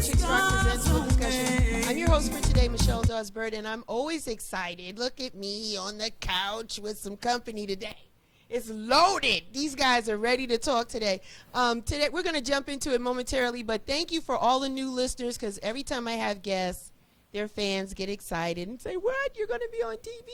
Chicks Rock presents Full Discussion. I'm your host for today, Michelle Dawes-Bird, and I'm always excited. Look at me on the couch with some company today. It's loaded. These guys are ready to talk today. Today we're going to jump into it momentarily, but thank you for all the new listeners, because every time I have guests, their fans get excited and say, "What? You're going to be on TV?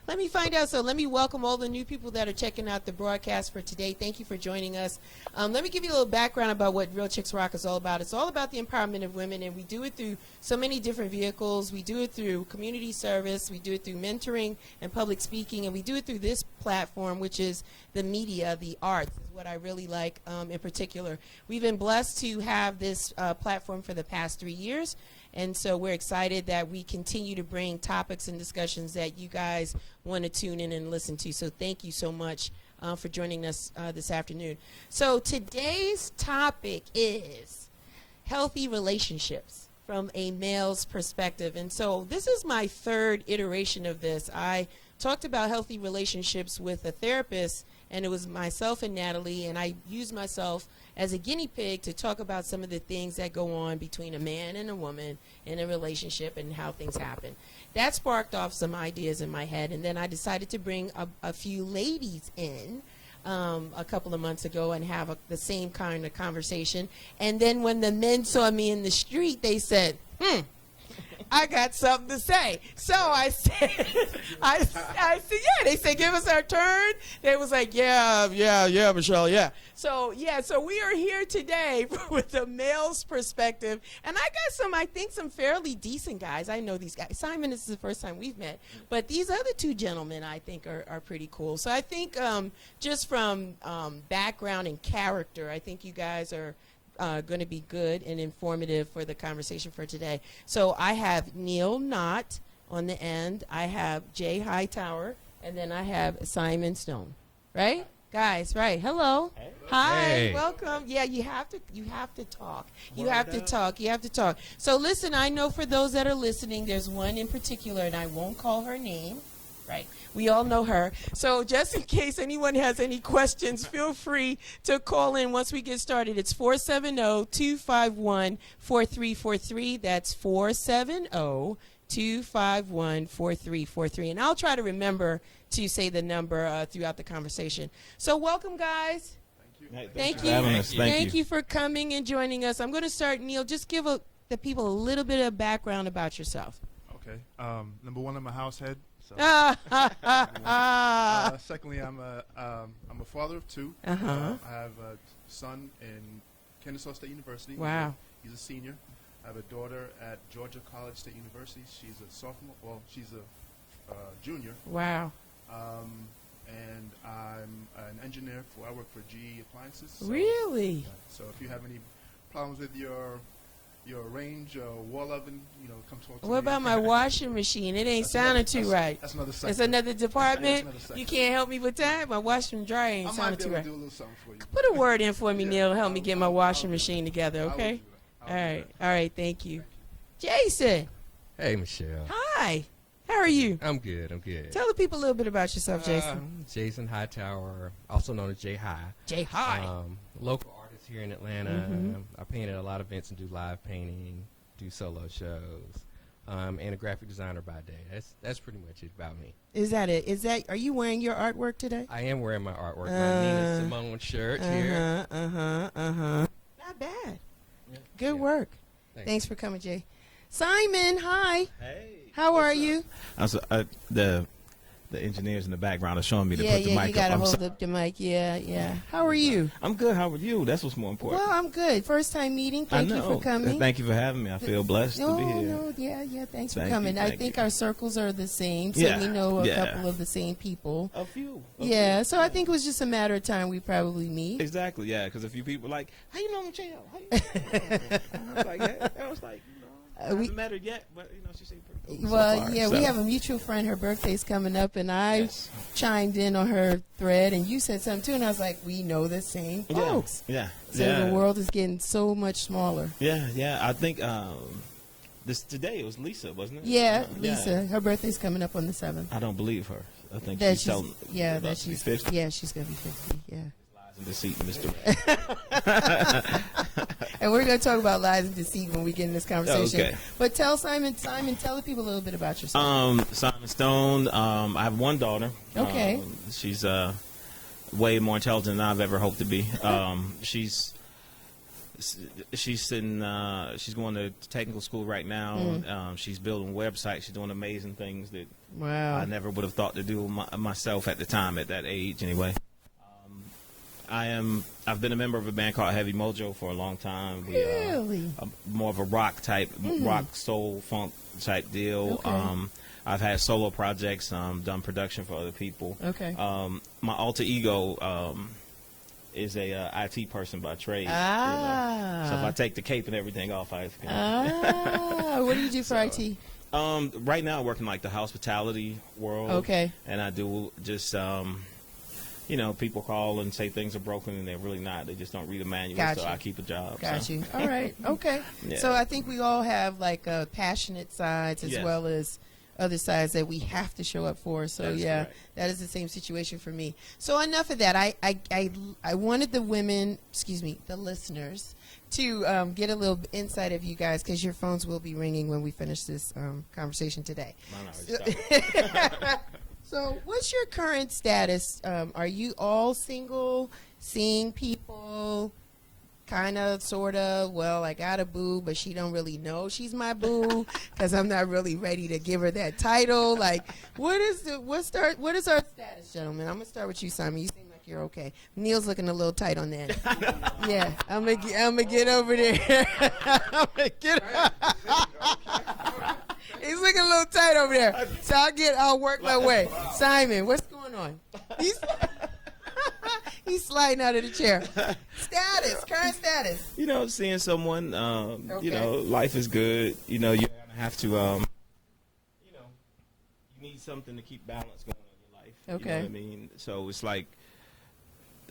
Let me find out." So let me welcome all the new people that are checking out the broadcast for today. Thank you for joining us. Let me give you a little background about what Real Chicks Rock is all about. It's all about the empowerment of women, and we do it through so many different vehicles. We do it through community service. We do it through mentoring and public speaking, and we do it through this platform, which is the media, the arts, is what I really like in particular. We've been blessed to have this platform for the past 3 years. And so we're excited that we continue to bring topics and discussions that you guys want to tune in and listen to. So thank you so much for joining us this afternoon. So today's topic is healthy relationships from a male's perspective. And so this is my third iteration of this. I talked about healthy relationships with a therapist, and it was myself and Natalie, and I used myself as a guinea pig to talk about some of the things that go on between a man and a woman in a relationship and how things happen. That sparked off some ideas in my head, and then I decided to bring a few ladies in a couple of months ago and have the same kind of conversation. And then when the men saw me in the street, they said, I got something to say. So I said, I said, yeah. They said, give us our turn. They was like, yeah, Michelle, yeah. So we are here today with the male's perspective. And I got I think some fairly decent guys. I know these guys. Simon, this is the first time we've met. But these other two gentlemen, I think, are pretty cool. So I think just from background and character, I think you guys are going to be good and informative for the conversation for today. So I have Neil Knott on the end. I have Hightower, and then I have Simon Stone. Right? Guys, right. Hello. Hey. Hi. Hey. Welcome. Yeah, you have to talk. You have to talk. So listen, I know for those that are listening, there's one in particular, and I won't call her name. Right. We all know her. So just in case anyone has any questions, feel free to call in once we get started. It's 470-251-4343. That's 470-251-4343. And I'll try to remember to say the number throughout the conversation. So welcome, guys. Thank you. Thank you for coming and joining us. I'm going to start, Neil. Just give the people a little bit of background about yourself. Okay. Number one, I'm a house head. So. Secondly, I'm a father of two. I have a son in Kennesaw State University. Wow. He's a senior. I have a daughter at Georgia College State University. She's a sophomore. Well, she's a junior. Wow. And I'm an engineer. I work for GE Appliances. So, really? So if you have any problems with your range wall oven, come talk to me. What about my washing machine? It ain't sounding too right. That's another sector. It's another department. Another sector. You can't help me with that. My washing and dryer ain't sounding too right. Do a little something for you. Put a word in for me, Neil. Help me get my washing machine together, okay? All right. Thank you. Jason. Hey, Michelle. Hi. How are you? I'm good. Tell the people a little bit about yourself, Jason. Jason Hightower, also known as JHigh. JHigh. Local artist here in Atlanta. I paint at a lot of events and do live painting, do solo shows, and a graphic designer by day. That's pretty much it about me. Is that it? Are you wearing your artwork today? I am wearing my artwork. My Nina Simone shirt here. Not bad. Yeah. Good work. Thanks for coming, Jay. Simon, hi. Hey. How are you? The engineers in the background are showing me to put the mic up. You got to hold up the mic. Yeah. How are you? I'm good. How are you? That's what's more important. Well, I'm good. First time meeting. Thank you for coming. Thank you for having me. I feel blessed to be here. Yeah. Thanks for coming. I think our circles are the same, so we know a couple of the same people. A few. So I think it was just a matter of time we probably meet. Exactly, yeah, because a few people like, how you know I'm J.H.? I was like, I haven't met her yet, but she seemed pretty cool. Well, we have a mutual friend. Her birthday's coming up, and I chimed in on her thread, and you said something too, and I was like, we know the same folks. Yeah. So the world is getting so much smaller. Yeah. I think today it was Lisa, wasn't it? Yeah, Lisa. Her birthday's coming up on the 7th. I don't believe her. I think that she's telling. That she's 50. Yeah, she's gonna be 50. Yeah. In the seat, Mr. And we're going to talk about lies and deceit when we get in this conversation. Okay. But tell Simon, tell the people a little bit about yourself. Simon Stone. I have one daughter. Okay. She's way more intelligent than I've ever hoped to be. She's sitting. She's going to technical school right now. She's building websites. She's doing amazing things that Wow. I never would have thought to do myself at the time, at that age, anyway. I've been a member of a band called Heavy Mojo for a long time. Really? More of a rock type, rock, soul, funk type deal. Okay. I've had solo projects, done production for other people. Okay. My alter ego is a IT person by trade. Ah. So if I take the cape and everything off, I What do you do for IT? right now I work in like the hospitality world. Okay. And I do just people call and say things are broken and they're really not. They just don't read a manual, Got so you. I keep a job. Got so. you. All right. Okay. Yeah. So I think we all have like passionate sides as Yes. well as other sides that we have to show up for. So That is yeah, correct. that is the same situation for me. So enough of that. I wanted the listeners to get a little insight of you guys because your phones will be ringing when we finish this conversation today. Mine already stopped. So what's your current status? Are you all single, seeing people, kind of, sort of? Well, I got a boo, but she don't really know she's my boo because I'm not really ready to give her that title. Like, what is our status, gentlemen? I'm gonna start with you, Simon. You seem like you're okay. Neil's looking a little tight on that. Yeah, I'm gonna get over there. I'm gonna get. He's looking a little tight over there. So I'll work my way. Simon, what's going on? He's sliding out of the chair. Current status. Seeing someone, Okay. life is good. You're going to have to, you need something to keep balance going in your life. Okay. You know what I mean? So it's like,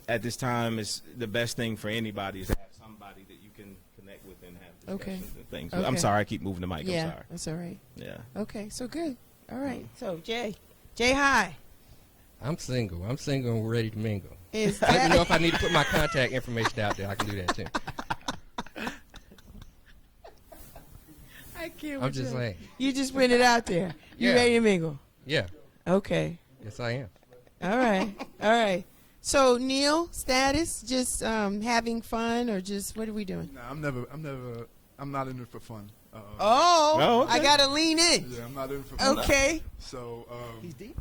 at this time, it's the best thing for anybody is to have somebody that you can connect with and have discussions and things. Okay. I'm sorry, I keep moving the mic. Yeah, I'm sorry. that's all right. Yeah. Okay, so good. All right. So JHigh. I'm single and we're ready to mingle. Is Let me know that if I need to put my contact information out there. I can do that too. I can't. I'm just saying. You just put it out there. You Yeah. ready to mingle? Yeah. Okay. Yes, I am. All right. All right. So Neil, status, just having fun or just what are we doing? Nah, I'm not in it for fun. Oh, okay. I gotta lean in. Yeah, I'm not in it for fun. Okay. So, He's deep.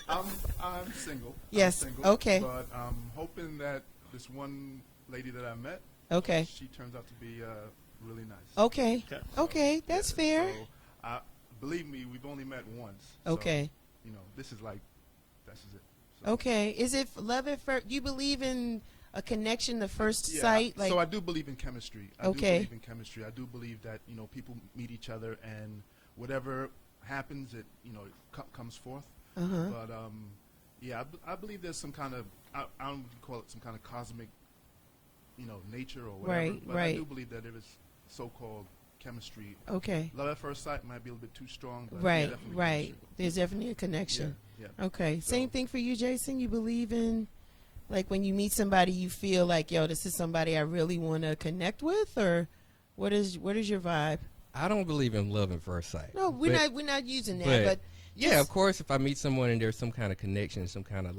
I'm single. Yes, I'm single, okay. But I'm hoping that this one lady that I met, Okay. she turns out to be really nice. Okay. Okay. Okay. That's fair. So, believe me, we've only met once. So, Okay. this is it. So, Okay. Is it love at first? Do you believe in a connection, the first yeah, sight? Like, so I do believe in chemistry. I Okay. do believe in chemistry. I do believe that people meet each other and whatever happens, it comes forth. uh-huh. But I believe there's some kind of I don't call it some kind of cosmic, nature or whatever. Right, But right. I do believe that there is so-called chemistry. Okay. Love at first sight might be a little bit too strong. But Right. definitely Right. chemistry. There's definitely a connection. Yeah. Okay. So- Same thing for you, Jason. You believe in, like, when you meet somebody, you feel like, yo, this is somebody I really want to connect with, or what is your vibe? I don't believe in love at first sight. No, we're not using that, but- but Yeah, just- of course, if I meet someone and there's some kind of connection, some kind of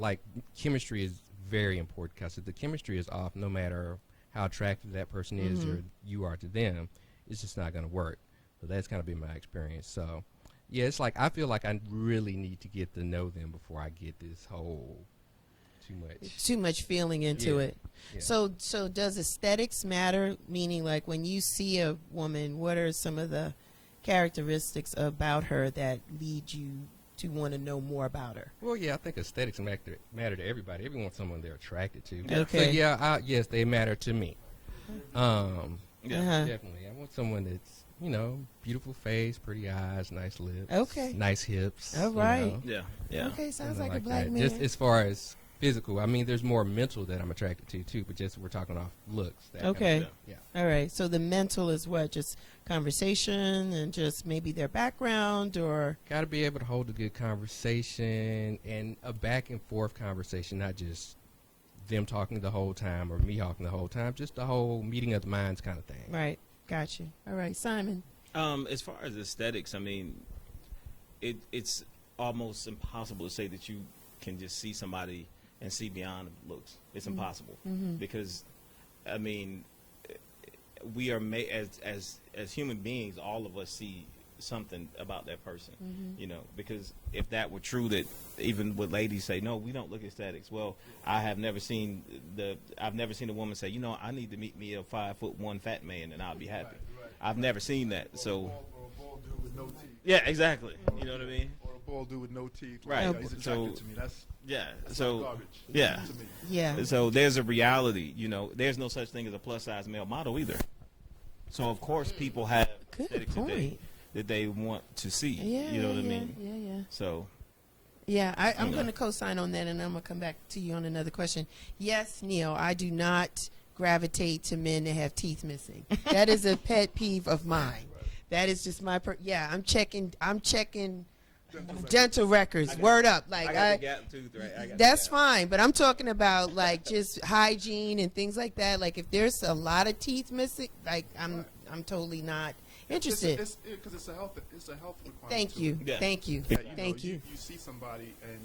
chemistry is very important because if the chemistry is off, no matter how attractive that person is or you are to them, it's just not going to work. So that's kind of been my experience. So, yeah, it's like I feel like I really need to get to know them before I get this whole too much feeling into Yeah. it. Yeah. So does aesthetics matter? Meaning, like, when you see a woman, what are some of the characteristics about her that lead you to want to know more about her? Well, yeah, I think aesthetics matter to everybody. Everyone wants someone they're attracted to. Okay. So, yeah, yes, they matter to me. Uh-huh. Definitely. I want someone that's, beautiful face, pretty eyes, nice lips. Okay. Nice hips. All right. Yeah. Yeah. Okay, sounds something like a black that. man. Just as far as physical, I mean, there's more mental that I'm attracted to, too, but just we're talking off looks. That kind of Okay. stuff. Yeah. All right. So the mental is what? Just conversation and just maybe their background, or Got to be able to hold a good conversation and a back and forth conversation, not just them talking the whole time or me talking the whole time. Just the whole meeting of the minds kind of thing. Right. Gotcha. All right, Simon. As far as aesthetics, I mean, it's almost impossible to say that you can just see somebody and see beyond looks. It's impossible because, I mean, we are made as human beings. All of us see something about that person, you know. Because if that were true, that even what ladies say, no, we don't look at aesthetics. Well, I've never seen a woman say, you know, I need to meet me a 5'1" fat man and I'll be happy. Right. I've never seen that. So, or a bald dude with no teeth. Yeah, exactly. You know what I mean? Or a bald dude with no teeth. Right. Yeah, he's attracted to me. That's garbage. Yeah. To me. Yeah. So there's a reality, you know. There's no such thing as a plus size male model either. So of course people have aesthetics that they want to see. Yeah, you know what I mean? Yeah. So yeah, I'm going to co-sign on that, and I'm going to come back to you on another question. Yes, Neil, I do not gravitate to men that have teeth missing. That is a pet peeve of mine. That is just my I'm checking dental records. Word up. Like I got the gap tooth, right? That's fine, but I'm talking about like just hygiene and things like that. Like if there's a lot of teeth missing, like I'm totally not interested. Because it's a health requirement. Thank you. Yeah. Thank you. Yeah, Thank you. You see somebody and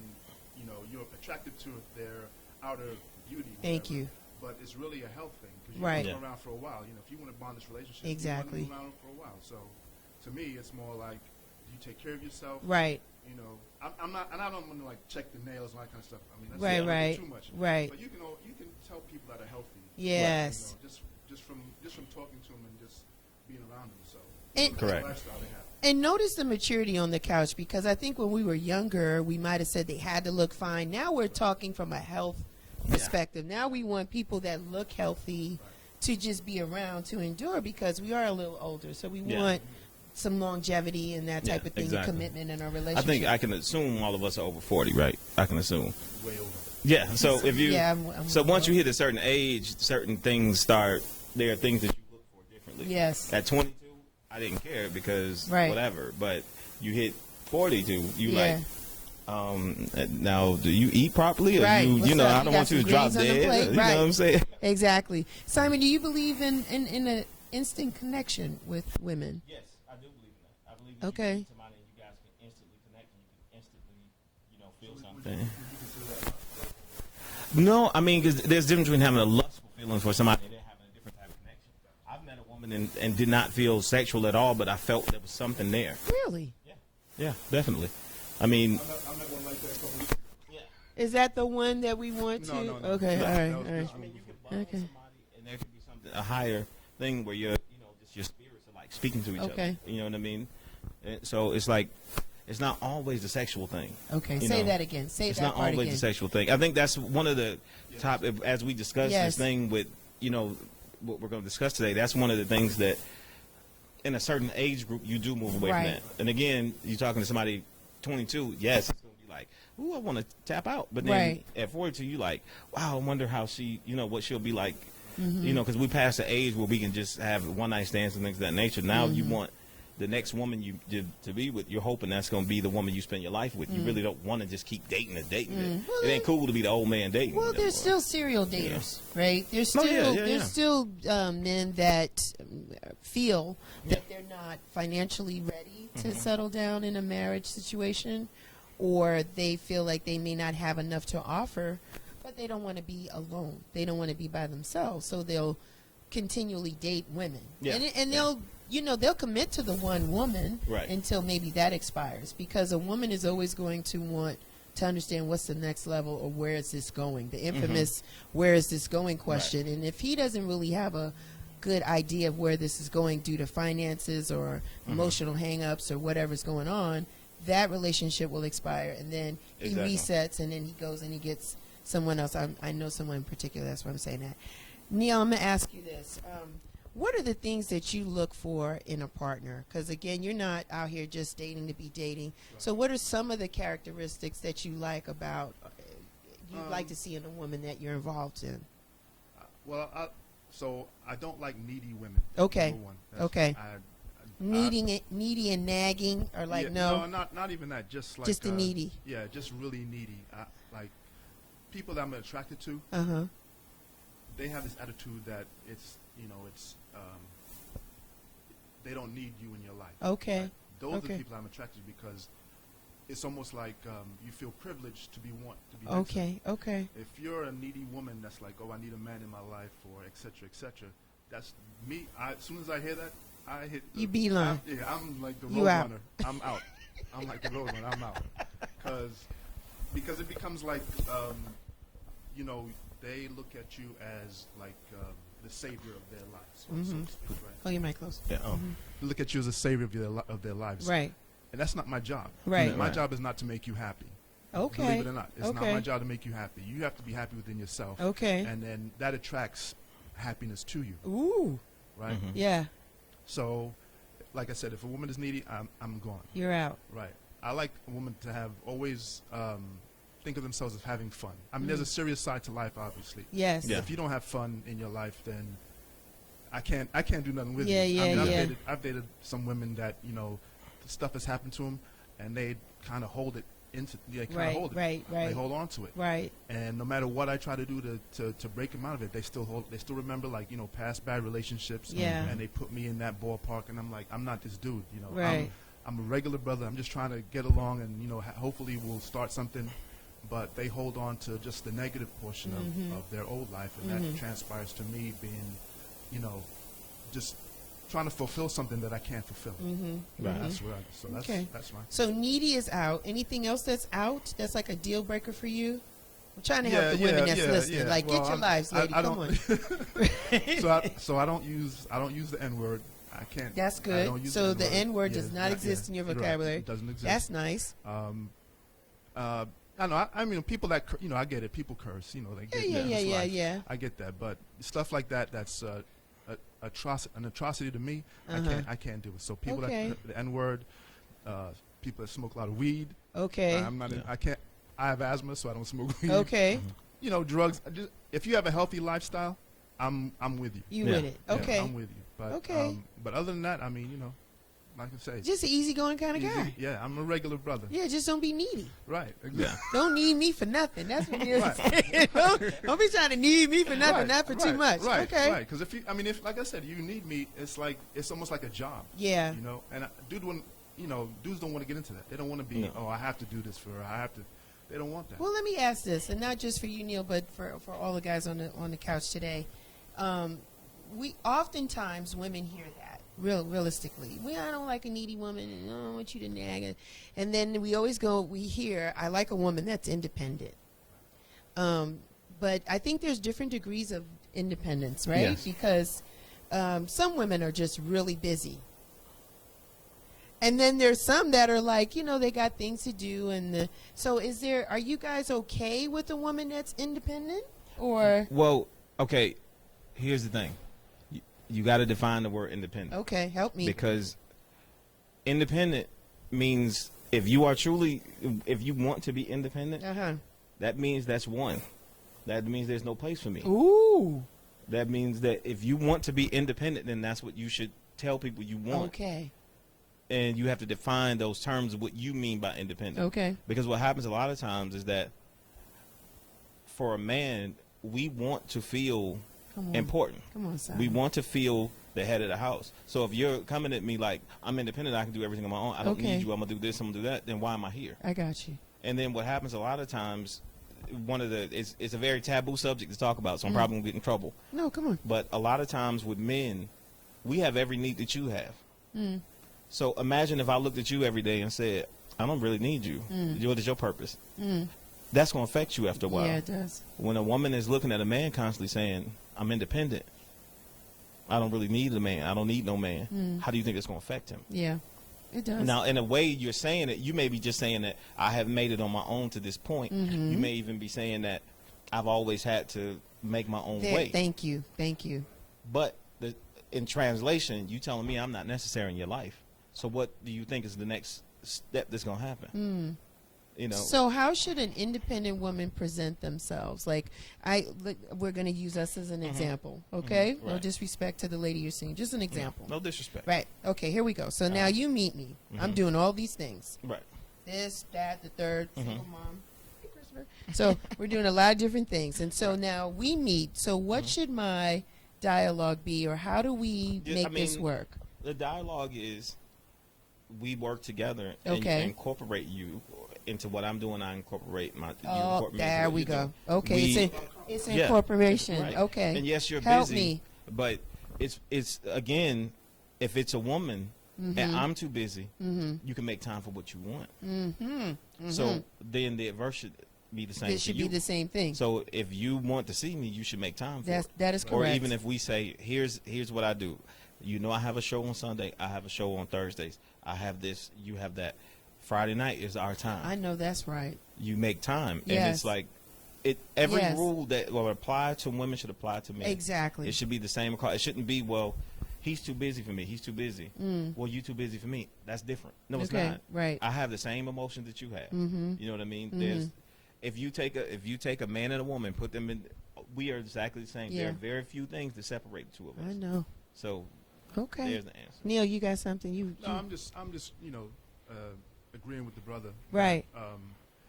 you know you're attracted to their outer beauty. Thank whatever, you. But it's really a health thing because Right. you've been around for a while. You know, if you want to bond this relationship, Exactly. you want to be around for a while. So, to me, it's more like, do you take care of yourself? Right. You know, I'm not, and I don't want to like check the nails and all that kind of stuff. I mean, that's Right. too much. Right. But you can tell people that are healthy. Yes. You know, just from talking to them and just being around them. So, And- that's the Correct. lifestyle they have. And notice the maturity on the couch, because I think when we were younger, we might have said they had to look fine. Now we're talking from a health perspective. Now we want people that look healthy to just be around to endure, because we are a little older. So we want some longevity and that type of thing, exactly. commitment in our I relationship. think I can assume all of us are over 40, right? I can assume. Way over. Yeah. So if you I'm once you hit a certain age, certain things start. There are things that you look for differently. Yes. At 22, I didn't care because Right. whatever. But you hit 42, you Yeah. now do you eat properly? Or Right. you What's know, up? I You don't got want you to some drop greens on the dead. plate? You know what I'm saying? Exactly. Simon, do you believe in an instant connection with women? Yes, I do believe in that. I believe if Okay. you meet somebody and you guys can instantly connect and you can instantly, feel something. No, I mean, because there's a difference between having a lustful feeling for somebody and then having a different type of connection. I've met a woman and did not feel sexual at all, but I felt there was something there. Really? Yeah, definitely. I mean, I'm not one like that. A couple weeks ago. Is that the one that we want to? No. Okay. No, All right. no, All right. I mean, you can bond with Okay. somebody, and there could be something, a higher thing where you're, just your spirits are like speaking to each Okay. other. You know what I mean? And so it's like, it's not always the sexual thing. Okay. You Say know, that again. Say It's that not part always again. the sexual thing. I think that's one of the top, as we discuss Yes. this thing with, what we're going to discuss today. That's one of the things that in a certain age group, you do move away Right. from that. And again, you're talking to somebody 22, yes, it's going to be like, ooh, I want to tap out. But then Right. at 42, you like, wow, I wonder how she, what she'll be like. Mm-hmm. Because we passed the age where we can just have one night stands and things of that nature. Now you Mm-hmm. want the next woman you to be with. You're hoping that's going to be the woman you spend your life with. You really don't want to just keep dating and dating it. Well, It ain't cool to be the old man dating. Well, no there's more. still serial daters, right? There's Oh, still yeah. there's still men that feel that they're not financially ready to settle down in a marriage situation, or they feel like they may not have enough to offer, but they don't want to be alone. They don't want to be by themselves, so they'll continually date women. Yeah. And they'll they'll commit to the one woman Right. until maybe that expires, because a woman is always going to want to understand what's the next level or where is this going, the infamous where is this going question. And if he doesn't really have a good idea of where this is going due to finances or emotional hang-ups or whatever's going on, that relationship will expire, and then he Exactly. resets, and then he goes and he gets someone else. I know someone in particular, that's why I'm saying that. Neil, I'm going to ask you this. What are the things that you look for in a partner? Because, again, you're not out here just dating to be dating. So what are some of the characteristics that you like about, you'd like to see in a woman that you're involved in? Well, so I don't like needy women. Okay. Number one. Okay. Needy and nagging, or like yeah, no? not even that. Just like Just the needy. Yeah, just really needy. Like people that I'm attracted to, Uh-huh. they have this attitude that it's they don't need you in your life. Okay. Right? Those are the Okay. people I'm attracted to because it's almost like you feel privileged to be next to them. Okay. Okay. If you're a needy woman that's like, oh, I need a man in my life, or et cetera, that's me. As soon as I hear that, I hit. You beeline. I'm like the You road out. runner. I'm out. I'm like the road runner. I'm out. Because it becomes like, they look at you as like the savior of their lives. So Mhm. to speak, right? Oh, your mic close. Yeah. They look at you as a savior of their lives. Right. And that's not my job. Right. My Right. job is not to make you happy. Okay. Believe it or not, it's not Okay. my job to make you happy. You have to be happy within yourself. Okay. And then that attracts happiness to you, Ooh. right? Mhm. Yeah. So, like I said, if a woman is needy, I'm gone. You're out. Right. I like a woman to have always think of themselves as having fun. I mean, there's a serious side to life, obviously. Yes. Yeah. If you don't have fun in your life, then I can't do nothing with Yeah, you. I yeah, mean, yeah. I've dated some women that stuff has happened to them, and they kind of hold it Right. hold it. Right. They Right. hold on to it. Right. And no matter what I try to do to break them out of it, they still remember like past bad relationships. Yeah. And they put me in that ballpark, and I'm like, I'm not this dude. Right. I'm a regular brother. I'm just trying to get along, and hopefully we'll start something. But they hold on to just the negative portion of their old life, and that transpires to me being, just trying to fulfill something that I can't fulfill. Right. That's where. Okay. That's my. So needy is out. Anything else that's out that's like a deal breaker for you? I'm trying to help the women that's listening. Like, Well, get your lives, lady. I Come don't- on. So I don't use the N word. I can't. That's I good. don't use So the N-word. N-word Yeah, does not exist in your you're right. vocabulary. It doesn't exist. That's nice. I know. I mean, people that I get it. People curse. They get Yeah. I get that, but stuff like that. That's an atrocity to me. Uh-huh. I can't do it. So people Okay. that the N word, people that smoke a lot of weed. Okay. I'm not. I can't. I have asthma, so I don't smoke weed. Okay. Drugs. If you have a healthy lifestyle, I'm with you. You Yeah. with it. Yeah, Okay. I'm with you. But, Okay. But other than that, I mean, like I say, Just an easygoing kind of easy- guy. Yeah, I'm a regular brother. Yeah, just don't be needy. Right. Yeah. Exactly. Don't need me for nothing. That's what Neil Right. said. Don't be trying to need me for nothing, Right, not for too right, much. Right. Okay. Right. Because if like I said, you need me. It's almost like a job. Yeah. And dudes don't want to get into that. They don't want to be. No. Oh, I have to do this for her. I have to. They don't want that. Well, let me ask this, and not just for you, Neil, but for all the guys on the couch today. We oftentimes women hear that realistically. I don't like a needy woman, and I don't want you to nag her. And then we hear, I like a woman that's independent. But I think there's different degrees of independence, right? Yes. Because some women are just really busy. And then there's some that are like, they got things to do. So are you guys okay with a woman that's independent? Or, Well, okay. Here's the thing. You got to define the word independent. okay, help me. Because independent means if you want to be independent, Uh-huh. that means that's one. That means there's no place for me. Ooh. That means that if you want to be independent, then that's what you should tell people you want. Okay. And you have to define those terms of what you mean by independent. Okay. Because what happens a lot of times is that for a man, we want to feel Come on. important. Come on, son. We want to feel the head of the house. So if you're coming at me like, I'm independent, I can do everything on my own, I don't Okay. need you, I'm going to do this, I'm going to do that, then why am I here? I got you. And then what happens a lot of times, it's a very taboo subject to talk about, so I'm Mm. probably going to get in trouble. No, come on. But a lot of times with men, we have every need that you have. Mm. So imagine if I looked at you every day and said, I don't really need you. What is your purpose? Mm. That's going to affect you after a while. Yeah, it does. When a woman is looking at a man constantly saying, I'm independent, I don't really need a man, I don't need no man, how do you think it's going to affect him? Yeah, it does. Now, in a way, you're saying it, you may be just saying that I have made it on my own to this point. Mhm. You may even be saying that I've always had to make my own way. Thank you. Thank you. But in translation, you telling me I'm not necessary in your life. So what do you think is the next step that's going to happen? Mm. You know, So how should an independent woman present themselves? We're going to use us as an example, okay? No Right. disrespect to the lady you're seeing. Just an example. no disrespect. Right. Okay, here we go. So now you meet me. I'm doing all these things. Right. This, that, the third. Mhm. Single mom. Hey, Chris whatever. So we're doing a lot of different things. And so now we meet. So what should my dialogue be, or how do we make this work? The dialogue is we work together and Okay. incorporate you into what I'm doing. I incorporate you Oh, incorporate me into there what we you're go. doing. Okay, it's incorporation. Right. Okay. And yes, you're Help busy, me. but it's again, if it's a woman and I'm too busy, you can make time for what you want. So then the adverse should be the same. It should be the same thing. So if you want to see me, you should make time for it. That is correct. Or even if we say, here's what I do. You know, I have a show on Sunday. I have a show on Thursdays. I have this. You have that. Friday night is our time. I know that's right. You make time, Yes. and it's like every Yes. rule that will apply to women should apply to men. Exactly. It should be the same. It shouldn't be, well, he's too busy for me. He's too busy. Well, you too busy for me. That's different. No, it's Okay, not. right. I have the same emotions that you have. You know what I mean? There's if you take a man and a woman, put them in, we are exactly the same. Yeah. There are very few things that separate the two of us. I know. So Okay. there's the answer. Neil, you got something? No, I'm just agreeing with the brother. Right.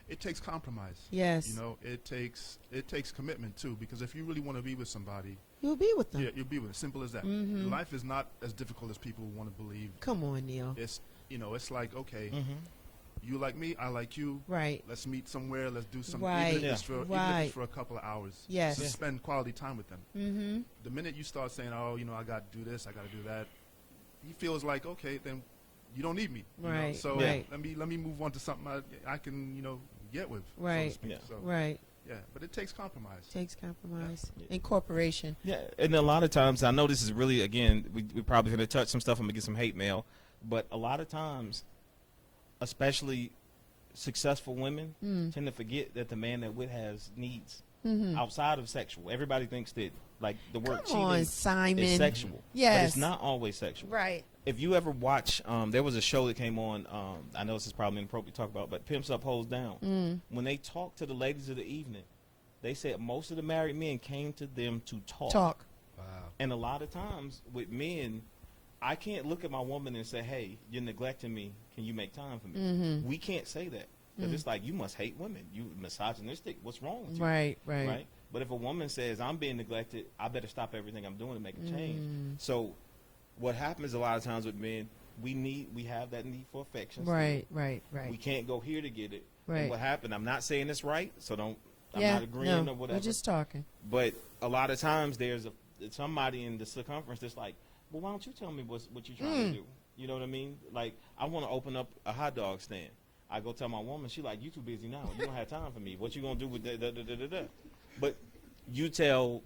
It takes compromise. Yes. You know, it takes commitment too, because if you really want to be with somebody, You'll be with them. yeah, you'll be with them. Simple as that. Life is not as difficult as people want to believe. Come on, Neil. It's it's like, okay, you like me, I like you. Right. Let's meet somewhere. Let's do something. Right. Even if it's for a couple of hours. Yes. Just Yeah. spend quality time with them. The minute you start saying, oh, I got to do this, I got to do that, he feels like, okay, then you don't need me. you know? Right, So right. let me move on to something I can get with. So to Right. speak. Yeah. So, Right. yeah, but it takes compromise. Takes compromise. Yeah. Incorporation. Yeah, and a lot of times, I know this is really, again, we probably going to touch some stuff. I'm going to get some hate mail. But a lot of times, especially successful women, tend to forget that the man that with has needs outside of sexual. Everybody thinks that, like, the word Come on, cheating Simon. is sexual. But Yes. it's not always sexual. Right. If you ever watch, there was a show that came on, I know this is probably inappropriate to talk about, but Pimps Up, Hoes Down. When they talked to the ladies of the evening, they said most of the married men came to them to talk. Wow. And a lot of times with men, I can't look at my woman and say, hey, you're neglecting me. Can you make time for me? We can't say that. Because it's like, you must hate women. You misogynistic. What's wrong with you? Right. Right. But if a woman says, I'm being neglected, I better stop everything I'm doing to make a change. So what happens a lot of times with men, we have that need for affection. Right. Right. We Right. can't go here to get it. Right. And what happened, I'm not saying it's right, so I'm Yeah. not agreeing No, or whatever. we're just talking. But a lot of times there's somebody in the circumference that's like, well, why don't you tell me what you're trying to do? You know what I mean? Like, I want to open up a hot dog stand. I go tell my woman, she like, you too busy now. You don't have time for me. What you going to do with da-da-da-da-da? But you tell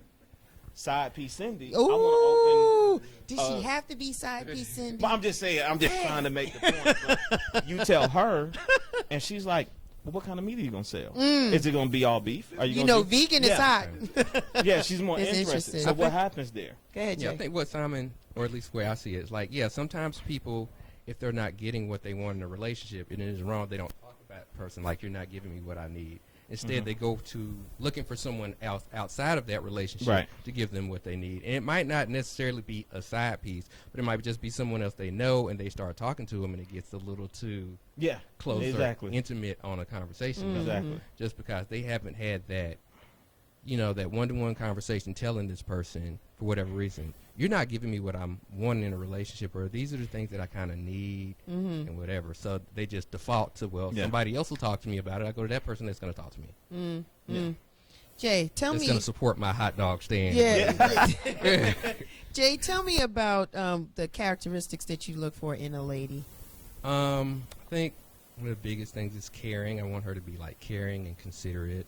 side piece Cindy, I want Ooh. to open. Did she have to be side piece Cindy? But I'm just saying, I'm just trying to make the point. But you tell her, and she's like, well, what kind of meat are you going to sell? Is it going to be all beef? Are You gonna know, do- vegan is hot. Yeah, she's more It's interested. interesting. So what happens there? Go ahead, Yeah, I Jay. think what Simon, or at least the way I see it, is like, yeah, sometimes people, if they're not getting what they want in a relationship, and it is wrong, they don't talk about the person like, you're not giving me what I need. Instead, they go to looking for someone else outside of that relationship Right. to give them what they need. And it might not necessarily be a side piece, but it might just be someone else they know, and they start talking to them, and it gets a little too Yeah, close exactly. or intimate on a conversation. Exactly. Just because they haven't had that, that one-to-one conversation telling this person, for whatever reason, you're not giving me what I'm wanting in a relationship, or these are the things that I kind of need and whatever. So they just default to, well, Yeah. somebody else will talk to me about it. I go to that person that's going to talk to me. Yeah. Jay, tell That's me. going to support my hot dog stand. Yeah. Jay, tell me about the characteristics that you look for in a lady. I think one of the biggest things is caring. I want her to be like caring and considerate,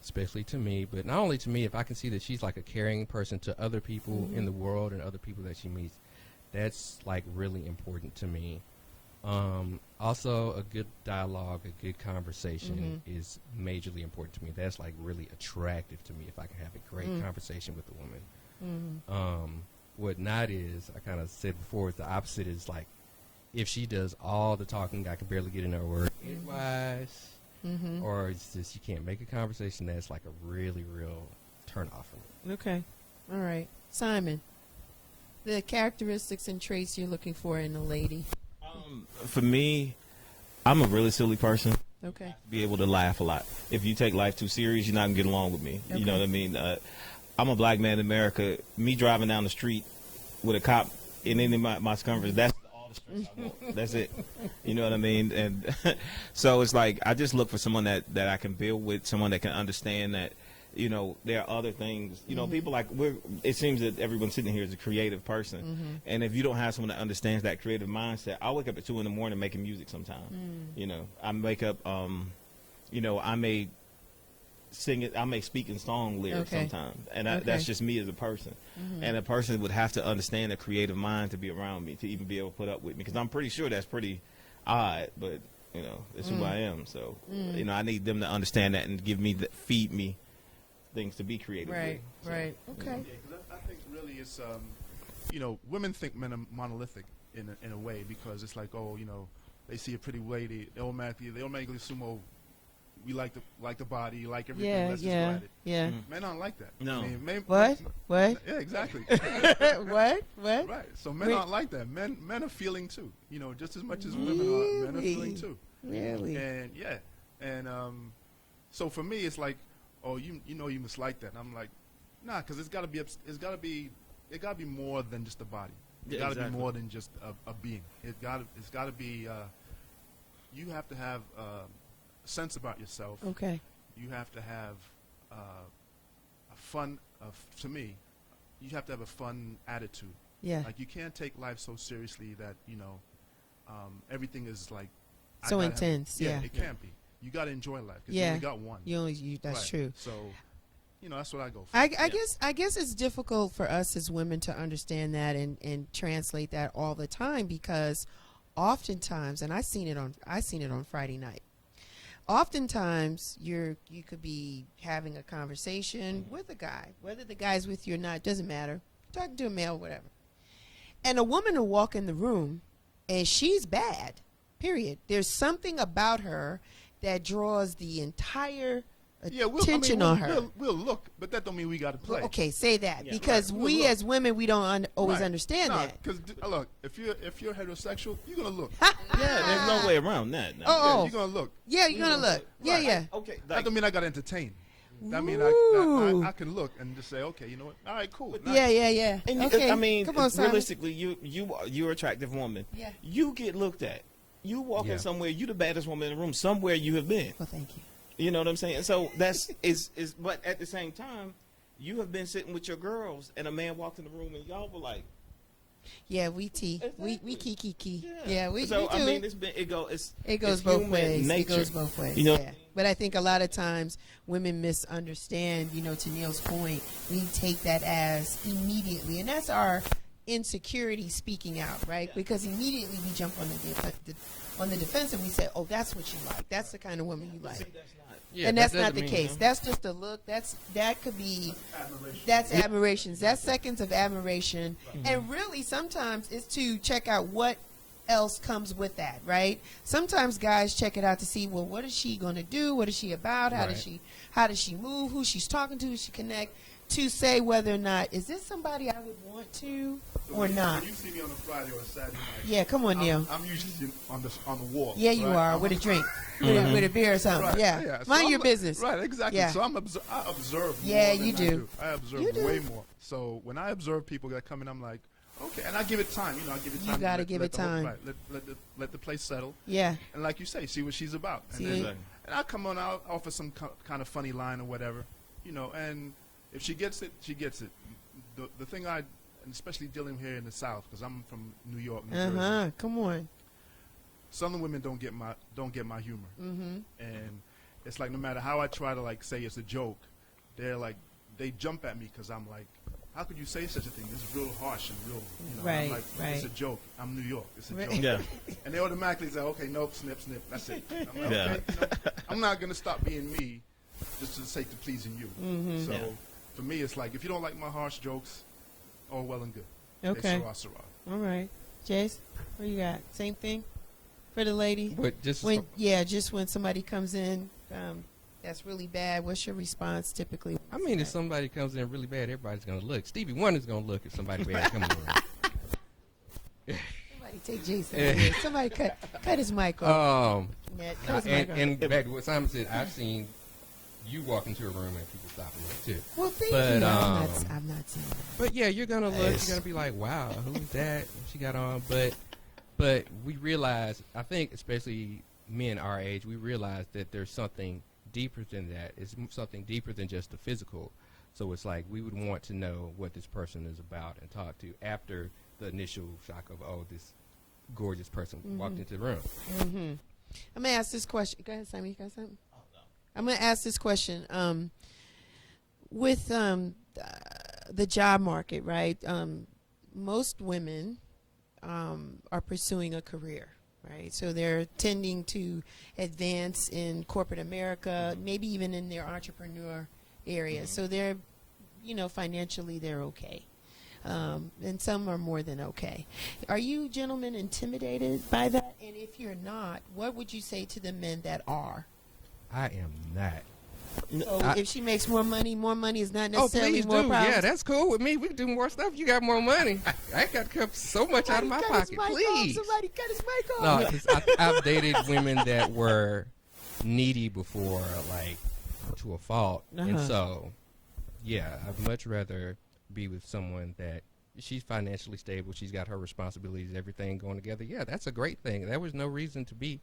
especially to me, but not only to me. If I can see that she's like a caring person to other people in the world and other people that she meets, that's like really important to me. Also, a good dialogue, a good conversation is majorly important to me. That's like really attractive to me if I can have a great conversation with a woman. What not is, I kind of said before, is the opposite is like, if she does all the talking, I can barely get in her word edgewise, or it's just you can't make a conversation, that's like a really real turn off for me. Okay. All right. Simon, the characteristics and traits you're looking for in a lady. For me, I'm a really silly person. Okay. Be able to laugh a lot. If you take life too serious, you're not gonna get along with me. You know what I mean? I'm a black man in America. Me driving down the street with a cop in any of my circumference, that's all the stress I want. That's it. You know what I mean? And so it's like I just look for someone that I can build with, someone that can understand that, you know, there are other things. You know, people like it seems that everyone sitting here is a creative person, and if you don't have someone that understands that creative mindset, I wake up at 2 a.m. making music sometimes. You know, I wake up. You know, I may sing it. I may speak in song lyrics sometimes, and that's just me as a person. And a person would have to understand a creative mind to be around me, to even be able to put up with me, because I'm pretty sure that's pretty odd, but you know, it's who I am. So you know, I need them to understand that and give me feed me things to be creative with. So, Right. Okay. Yeah, because I think really it's, you know, women think men are monolithic in a way, because it's like, oh, you know, they see a pretty lady, they automatically assume, oh, we like the body, like everything. Let's just go at it. Yeah. Men aren't like that. No. I mean, What? Yeah, exactly. What? Right. So men aren't like that. Men are feeling too. You know, just as much as women are. Men are feeling too. Really? And yeah, and so for me, it's like, oh, you know, you must like that. And I'm like, nah, because it's got to be more than just a body. It's got to be more than just a being. It's got to be. You have to have a sense about yourself. Okay. You have to have a fun. To me, you have to have a fun attitude. Yeah. Like, you can't take life so seriously that, you know, everything is like So intense. Yeah. It can't be. You got to enjoy life, because you only got one. That's true. So, you know, that's what I go for. I guess it's difficult for us as women to understand that and translate that all the time, because oftentimes, and I seen it on Friday night. Oftentimes you could be having a conversation with a guy, whether the guy's with you or not, doesn't matter. Talking to a male, whatever. And a woman will walk in the room and she's bad. Period. There's something about her that draws the entire attention on her. We'll look, but that don't mean we got to play. Okay, say that, Yeah, because right. we Look. as women, we don't always understand that. Because look, if you're heterosexual, you're gonna look. Yeah, there's no way around that. No. Oh. You're gonna look. Yeah, you're gonna look. Yeah, Right. yeah. Okay. That Like, don't mean I got to entertain. That mean Ooh. I can look and just say, okay, you know what? All right, cool. Yeah, yeah. and Okay. I mean, come on, Simon. realistically, you're an attractive woman. Yeah. You get looked at. You walk in somewhere, you the baddest woman in the room. Somewhere you have been. Well, thank you. You know what I'm saying? So that's is but at the same time, you have been sitting with your girls, and a man walked in the room, and y'all were like, Yeah, we tea. Exactly. We kiki. Yeah, we So do. I mean, it goes It goes both ways. Nature. It goes both ways. You know? Yeah. But I think a lot of times women misunderstand, you know, to Neil's point, we take that as immediately, and that's our insecurity speaking out, right? Because immediately we jump on the defensive. We say, oh, that's what you like. That's the kind of woman you like. Yeah, And that that's not doesn't the mean, case. That's just a look. That could be. That's admirations. That's seconds of admiration, and really sometimes it's to check out what else comes with that, right? Sometimes guys check it out to see, well, what is she going to do? What is she about? How does she move? Who she's talking to? Who she connect? To say whether or not is this somebody I would want to or not. When you see me on a Friday or a Saturday night, Yeah, come on, Neil. I'm usually on the wall. Yeah, you right? are with a drink, with a beer or something. Right, Yeah, So mind I'm your business. Right, exactly. Yeah. So I observe. Yeah, more you than do. I observe You do. way more. So when I observe people that come in, I'm like, okay, and I give it time. You know, I give it time. You gotta Let- give let it the whole- time. Right, let the place settle, Yeah, and like you say, see what she's about. And, See? then, and I come on, I'll offer some kind of funny line or whatever, you know, and if she gets it, she gets it. The thing and especially dealing here in the South, because I'm from New York, New Jersey. Come on. Southern women don't get my humor, and it's like no matter how I try to like say it's a joke, they jump at me because I'm like, how could you say such a thing? It's real harsh and real, you know. Right, I'm like, right. It's a joke. I'm New York. It's a Right. joke. Yeah. And they automatically say, okay, nope, snip, snip. That's it. I'm like, Yeah. okay, you know, I'm not gonna stop being me just for the sake of pleasing you. So Yeah. for me, it's like if you don't like my harsh jokes, all well and good. Okay. It's sarah. All right. Jace, what you got? Same thing for the lady? But just Just when somebody comes in that's really bad, what's your response typically? I mean, if somebody comes in really bad, everybody's gonna look. Stevie Wonder's gonna look if somebody bad comes in. Somebody take Jason out of here. Somebody cut his mic off. Yeah, cut his mic off. And back to what Simon said, I've seen you walk into a room and people stop and look too. Well, thank But, you. I'm not saying that. But yeah, you're gonna look. You're gonna be like, "Wow, who's that?" She got on. But we realize, I think, especially men our age, we realize that there's something deeper than that. It's something deeper than just the physical. So it's like we would want to know what this person is about and talk to after the initial shock of, oh, this gorgeous person walked into the room. Mm-hmm. I'm gonna ask this question. Go ahead, Simon. You got something? I'm going to ask this question. With the job market, right, most women are pursuing a career, right? So they're tending to advance in corporate America, maybe even in their entrepreneur area. So they're, financially they're okay. And some are more than okay. Are you gentlemen intimidated by that? And if you're not, what would you say to the men that are? I am not. So if she makes more money is not necessarily more problems. Yeah, that's cool with me. We can do more stuff. You got more money. I ain't got to cut so much out of my pocket. Please. Somebody cut his mic off. No, 'cause I've dated women that were needy before, like, to a fault. And so, yeah, I'd much rather be with someone that she's financially stable. She's got her responsibilities, everything going together. Yeah, that's a great thing. There was no reason to be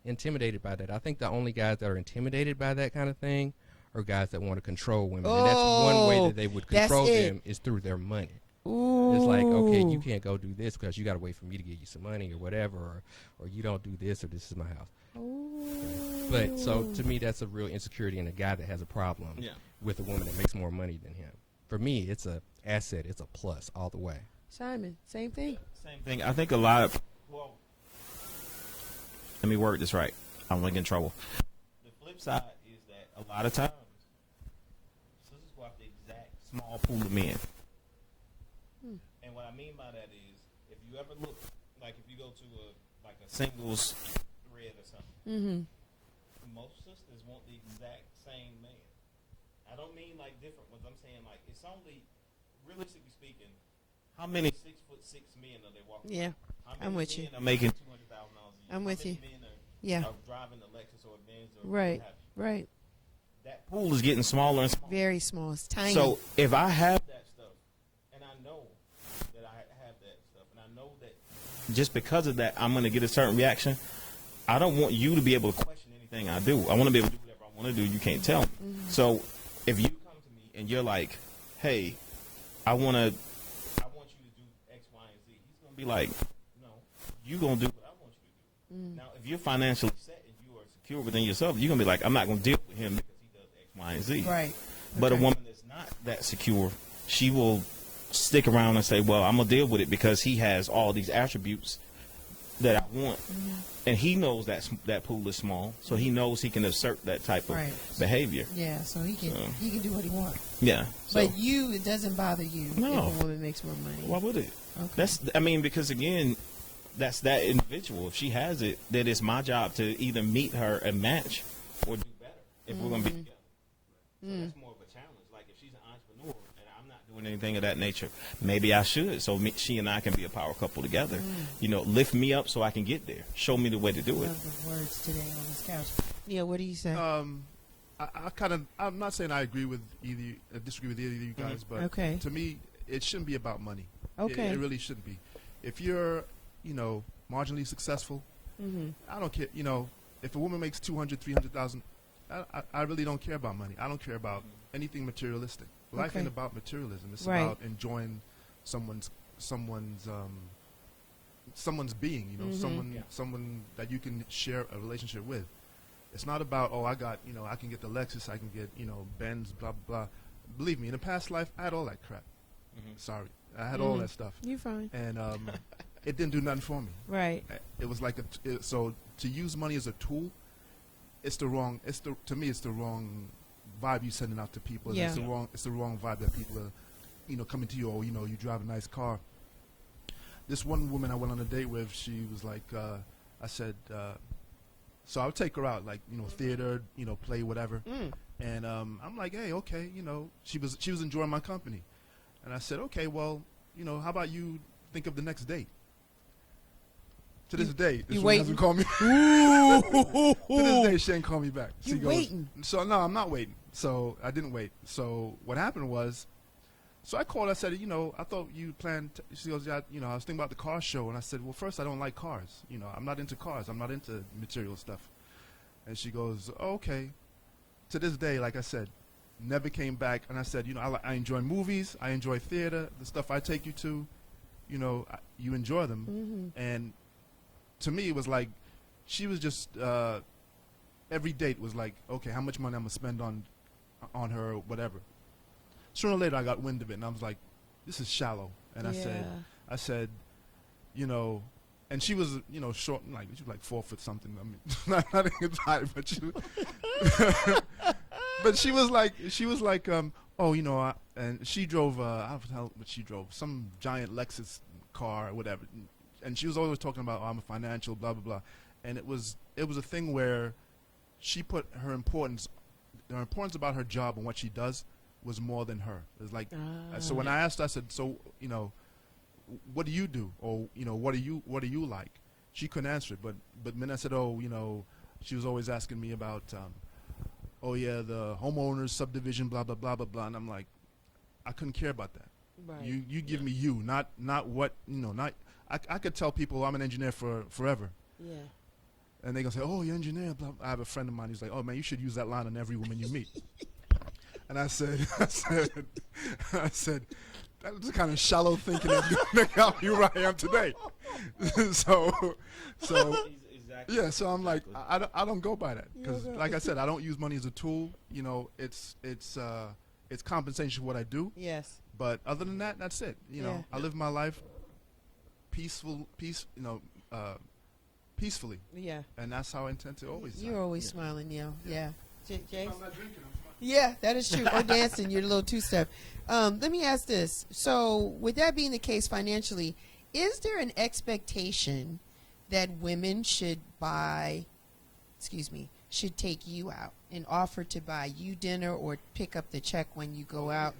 intimidated by that. I think the only guys that are intimidated by that kind of thing are guys that want to control women. And that's one way that they would control them is through their money. Ooh. It's like, okay, you can't go do this because you got to wait for me to give you some money or whatever, or you don't do this, or this is my house. Ooh. But so to me, that's a real insecurity in a guy that has a problem with a woman that makes more money than him. For me, it's a asset. It's a plus all the way. Simon, same thing. Same thing. I think a lot of let me word this right. I don't want to get in trouble. The flip side is that a lot of times sisters go after the exact small pool of men. And what I mean by that is, if you ever look, like if you go to a singles thread or something, most sisters want the exact same man. I don't mean like different ones. I'm saying like it's only, realistically speaking, how many 6'6" men are they walking? Yeah, I'm with you. Are making $200,000 a year? I'm with you. Men are driving the Lexus or Benz or right. That pool is getting smaller and smaller. Very small. It's tiny. So if I have that stuff, and I know that I have that stuff, and I know that just because of that, I'm going to get a certain reaction. I don't want you to be able to question anything I do. I want to be able to do whatever I want to do. You can't tell me. So if you come to me and you're like, "Hey, I want you to do X, Y, and Z," he's going to be like, "No, you're going to do what I want you to do." Now, if you're financially set and you are secure within yourself, you're going to be like, "I'm not going to deal with him because he does X, Y, and Z." Right. But a woman that's not that secure, she will stick around and say, "Well, I'm going to deal with it because he has all these attributes that I want." And he knows that pool is small, so he knows he can assert that type of behavior. Yeah, so he can do what he wants. Yeah. So. But it doesn't bother you if a woman makes more money. Why would it? Okay. Because again, that's that individual. If she has it, then it's my job to either meet her and match or do better if we're going to be together. So that's more of a challenge. Like if she's an entrepreneur and I'm not doing anything of that nature, maybe I should. So she and I can be a power couple together. Lift me up so I can get there. Show me the way to do it. Love the words today on this couch. Neil, what do you say? I'm not saying I agree with disagree with either of you guys, but to me, it shouldn't be about money. Okay. It really shouldn't be. If you're, marginally successful, I don't care. If a woman makes $200,000-$300,000, I really don't care about money. I don't care about anything materialistic. Life ain't about materialism. It's about enjoying someone's being. Someone that you can share a relationship with. It's not about I can get the Lexus, I can get Benz, blah blah. Believe me, in a past life, I had all that crap. Sorry, I had all that stuff. You're fine. And it didn't do nothing for me. Right. It was like so to use money as a tool. To me, it's the wrong vibe you're sending out to people. Yeah. It's the wrong vibe that people are, coming to you. You drive a nice car. This one woman I went on a date with, she was like, I said, so I would take her out, like, theater, play, whatever. And I'm like, hey, okay, she was enjoying my company. And I said, okay, well, how about you think of the next date? To this day, this you woman hasn't called me. To this day, she ain't called me back. You waiting. So no, I'm not waiting. So I didn't wait. So what happened was, so I called. I said, I thought you planned. She goes, yeah, I was thinking about the car show, and I said, well, first, I don't like cars. I'm not into cars. I'm not into material stuff. And she goes, oh, okay. To this day, like I said, never came back. And I said, I enjoy movies. I enjoy theater. The stuff I take you to, you enjoy them. Mm-hmm. And to me, it was like she was just every date was like, okay, how much money I'm gonna spend on her or whatever. Sooner or later, I got wind of it, and I was like, this is shallow. And I said, and she was, short, like she was like 4 foot something. I mean, not even high, but but she was like, and she drove, I don't know what she drove, some giant Lexus car or whatever. And she was always talking about, I'm a financial, blah, blah, blah. And it was a thing where she put her importance about her job and what she does was more than her. It was like, so when I asked her, I said, so, what do you do? Or, what do you like? She couldn't answer it. But when I said, she was always asking me about, the homeowners subdivision, blah, blah, blah, blah, blah. And I'm like, I couldn't care about that. Right. You give me you, not what, not. I could tell people I'm an engineer for forever. Yeah. And they're going to say, oh, you're an engineer. Blah, blah. I have a friend of mine who's like, oh, man, you should use that line on every woman you meet. And I said, that's the kind of shallow thinking that's going to make out who I am today. so Exactly. Yeah, so I'm like, I don't go by that. Because, like I said, I don't use money as a tool. It's compensation for what I do. Yes. But other than that, that's it. I live my life peacefully. Yeah. And that's how I intend to always. You're always smiling, Neil. Yeah. Jay? I'm not drinking, I'm smiling. Yeah, that is true. Or dancing, you're a little two-step. Let me ask this. So with that being the case financially, is there an expectation that women should take you out and offer to buy you dinner or pick up the check when you go out?